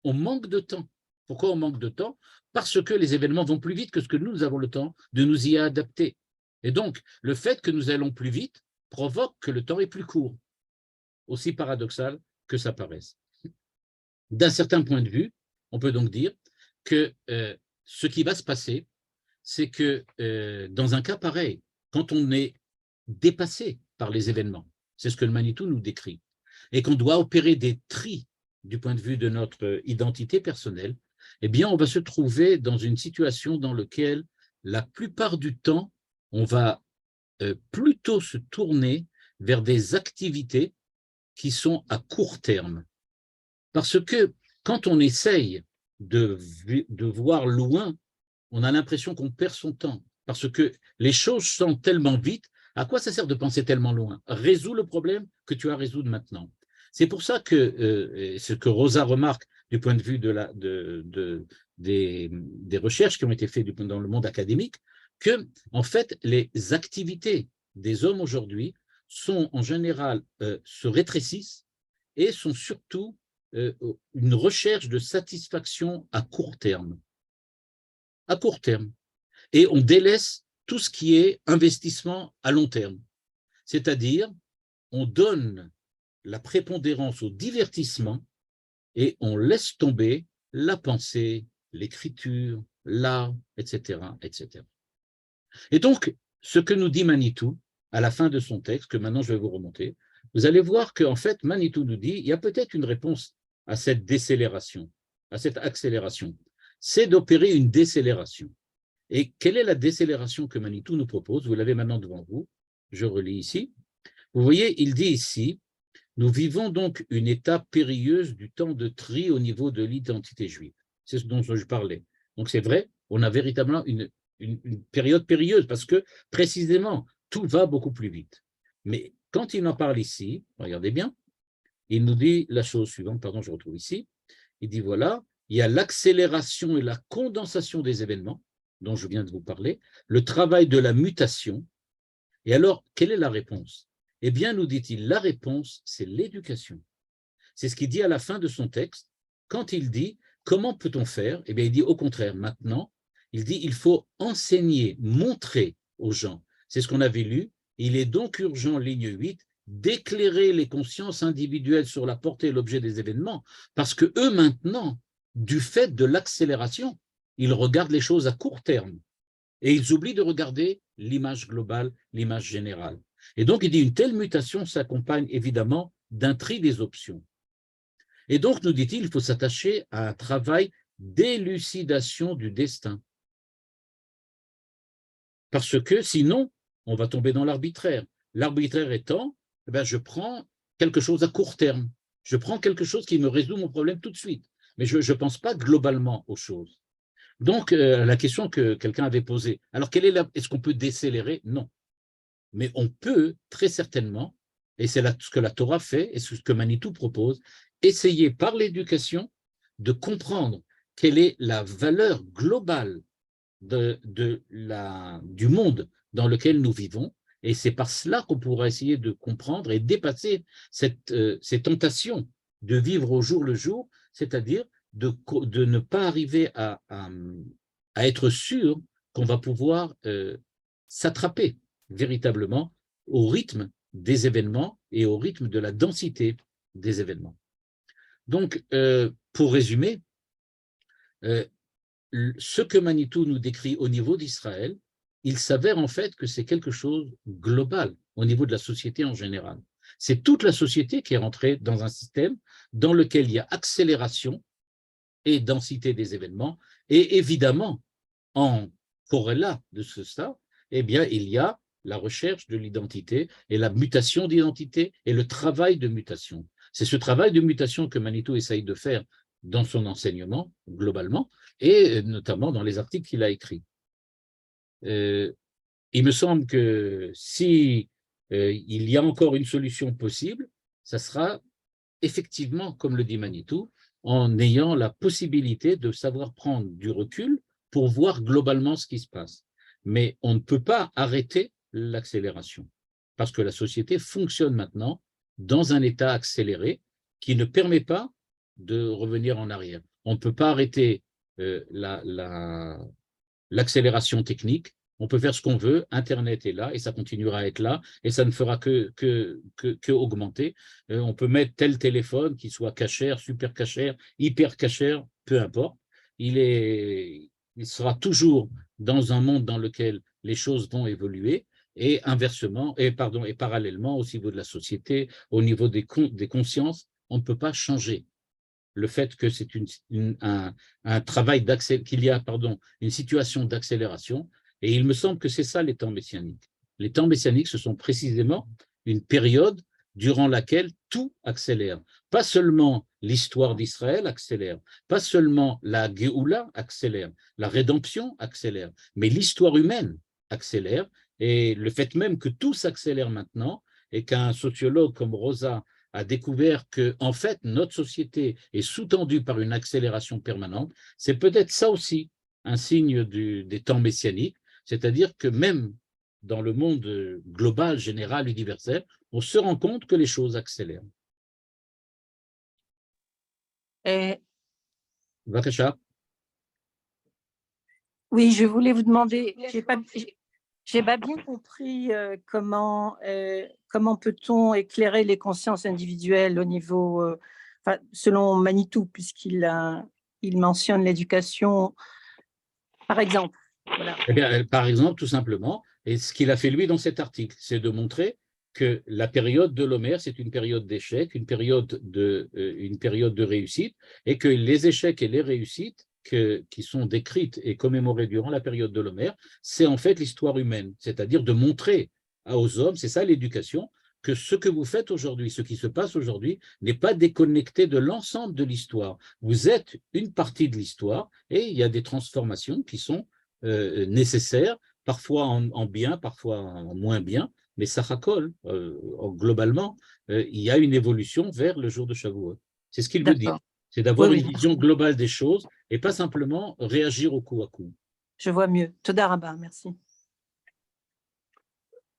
On manque de temps. Pourquoi on manque de temps? Parce que les événements vont plus vite que ce que nous avons le temps de nous y adapter. Et donc, le fait que nous allons plus vite provoque que le temps est plus court, aussi paradoxal que ça paraisse. D'un certain point de vue, on peut donc dire que ce qui va se passer, c'est que dans un cas pareil, quand on est dépassé par les événements, c'est ce que le Manitou nous décrit, et qu'on doit opérer des tris du point de vue de notre identité personnelle, eh bien, on va se trouver dans une situation dans laquelle, la plupart du temps, on va plutôt se tourner vers des activités qui sont à court terme. Parce que quand on essaye de voir loin, on a l'impression qu'on perd son temps. Parce que les choses sont tellement vite, à quoi ça sert de penser tellement loin? Résous le problème que tu as à résoudre maintenant. C'est pour ça que ce que Rosa remarque du point de vue des recherches qui ont été faites dans le monde académique, que en fait, les activités des hommes aujourd'hui sont en général se rétrécissent et sont surtout une recherche de satisfaction à court terme. À court terme. Et on délaisse tout ce qui est investissement à long terme. C'est-à-dire, on donne la prépondérance au divertissement et on laisse tomber la pensée, l'écriture, l'art, etc., etc. Et donc, ce que nous dit Manitou, à la fin de son texte, que maintenant je vais vous remonter, vous allez voir qu'en fait, Manitou nous dit, il y a peut-être une réponse à cette décélération, à cette accélération, c'est d'opérer une décélération. Et quelle est la décélération que Manitou nous propose? Vous l'avez maintenant devant vous, je relis ici. Vous voyez, il dit ici, nous vivons donc une étape périlleuse du temps de tri au niveau de l'identité juive. C'est ce dont je parlais. Donc c'est vrai, on a véritablement une période périlleuse parce que précisément, tout va beaucoup plus vite. Mais quand il en parle ici, regardez bien, il nous dit la chose suivante, pardon, je retrouve ici, il dit voilà, il y a l'accélération et la condensation des événements dont je viens de vous parler, le travail de la mutation. Et alors, quelle est la réponse? Eh bien, nous dit-il, la réponse, c'est l'éducation. C'est ce qu'il dit à la fin de son texte, quand il dit, comment peut-on faire? Eh bien, il dit au contraire, maintenant, il dit, il faut enseigner, montrer aux gens. C'est ce qu'on avait lu. Il est donc urgent, ligne 8, d'éclairer les consciences individuelles sur la portée et l'objet des événements, parce que eux, maintenant, du fait de l'accélération, ils regardent les choses à court terme. Et ils oublient de regarder l'image globale, l'image générale. Et donc, il dit, une telle mutation s'accompagne évidemment d'un tri des options. Et donc, nous dit-il, il faut s'attacher à un travail d'élucidation du destin. Parce que sinon, on va tomber dans l'arbitraire. L'arbitraire étant, eh bien, je prends quelque chose à court terme. Je prends quelque chose qui me résout mon problème tout de suite. Mais je ne pense pas globalement aux choses. Donc, la question que quelqu'un avait posée, alors est-ce qu'on peut décélérer? Non. Mais on peut très certainement, et c'est ce que la Torah fait, et ce que Manitou propose, essayer par l'éducation de comprendre quelle est la valeur globale du monde dans lequel nous vivons, et c'est par cela qu'on pourra essayer de comprendre et dépasser ces tentations de vivre au jour le jour, c'est-à-dire de ne pas arriver à être sûr qu'on va pouvoir s'attraper véritablement au rythme des événements et au rythme de la densité des événements. Donc, pour résumer, ce que Manitou nous décrit au niveau d'Israël, il s'avère en fait que c'est quelque chose de global au niveau de la société en général. C'est toute la société qui est rentrée dans un système dans lequel il y a accélération et densité des événements, et évidemment, en corrélat de ça, eh bien, il y a la recherche de l'identité et la mutation d'identité et le travail de mutation. C'est ce travail de mutation que Manitou essaye de faire dans son enseignement, globalement, et notamment dans les articles qu'il a écrits. Il me semble que si il y a encore une solution possible, ça sera effectivement, comme le dit Manitou, en ayant la possibilité de savoir prendre du recul pour voir globalement ce qui se passe. Mais on ne peut pas arrêter l'accélération, parce que la société fonctionne maintenant dans un état accéléré qui ne permet pas de revenir en arrière. On ne peut pas arrêter l'accélération technique. On peut faire ce qu'on veut, Internet est là et ça continuera à être là et ça ne fera que augmenter. On peut mettre tel téléphone qui soit cachère, super cachère, hyper cachère, peu importe. Il sera toujours dans un monde dans lequel les choses vont évoluer et inversement, et parallèlement au niveau de la société, au niveau des consciences, on ne peut pas changer le fait que c'est un travail qu'il y a une situation d'accélération. Et il me semble que c'est ça les temps messianiques. Les temps messianiques, ce sont précisément une période durant laquelle tout accélère. Pas seulement l'histoire d'Israël accélère, pas seulement la Géoula accélère, la rédemption accélère, mais l'histoire humaine accélère. Et le fait même que tout s'accélère maintenant et qu'un sociologue comme Rosa a découvert que, en fait, notre société est sous-tendue par une accélération permanente, c'est peut-être ça aussi un signe des temps messianiques, c'est-à-dire que même dans le monde global, général, universel, on se rend compte que les choses accélèrent. Vakasha. Oui, je voulais vous demander, j'ai pas bien compris comment peut-on éclairer les consciences individuelles au niveau, selon Manitou, il mentionne l'éducation, par exemple. Voilà. Eh bien, par exemple, tout simplement, et ce qu'il a fait lui dans cet article, c'est de montrer que la période de l'Homère, c'est une période d'échec, une période de réussite, et que les échecs et les réussites qui sont décrites et commémorées durant la période de l'Homère, c'est en fait l'histoire humaine, c'est-à-dire de montrer aux hommes, c'est ça l'éducation, que ce que vous faites aujourd'hui, ce qui se passe aujourd'hui, n'est pas déconnecté de l'ensemble de l'histoire. Vous êtes une partie de l'histoire et il y a des transformations qui sont nécessaires, parfois en bien, parfois en moins bien, mais ça racole. Globalement, il y a une évolution vers le jour de Shavuot. C'est ce qu'il veut dire. C'est d'avoir une vision globale des choses et pas simplement réagir au coup à coup. Je vois mieux. Toda Rabba, merci.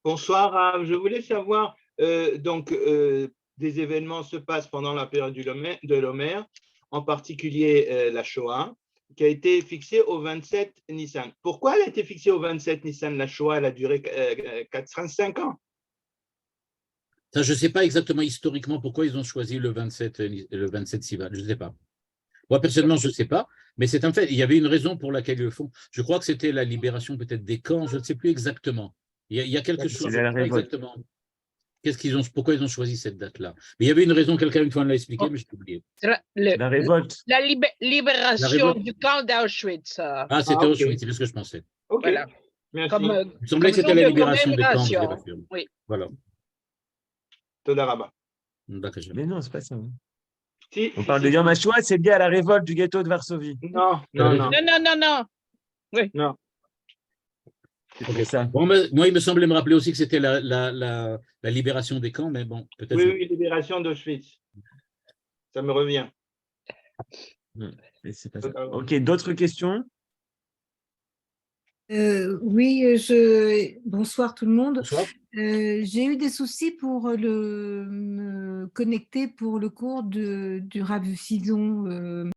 Bonsoir, je voulais savoir, des événements se passent pendant la période de l'Homère, en particulier la Shoah, qui a été fixée au 27 Nissan. Pourquoi elle a été fixée au 27 Nissan? La Shoah, elle a duré 35 ans. Ça, je ne sais pas exactement historiquement pourquoi ils ont choisi le 27 Sivan, je ne sais pas. Moi, personnellement, je ne sais pas, mais c'est un fait. Il y avait une raison pour laquelle ils le font. Je crois que c'était la libération peut-être des camps, je ne sais plus exactement. Il y a quelque chose, je ne sais pas exactement. Pourquoi ils ont choisi cette date-là? Mais il y avait une raison, quelqu'un une fois l'a expliqué, mais j'ai oublié. La révolte. La libération du camp d'Auschwitz. Ah, c'était Auschwitz, c'est ce que je pensais. Ok, voilà. merci. Il me semblait que c'était la libération des camps. Oui. Voilà. Toda Rabba. Mais non, c'est pas ça. Si, on parle de Yom HaShoah, c'est lié à la révolte du ghetto de Varsovie. Non. Oui. Non. Okay. Ça. Bon, moi, il me semblait me rappeler aussi que c'était la libération des camps, mais bon, peut-être. Oui, libération d'Auschwitz. Ça me revient. C'est pas ça. Ok, d'autres questions? Oui, bonsoir tout le monde. Bonsoir. J'ai eu des soucis pour me connecter pour le cours du Rav Fison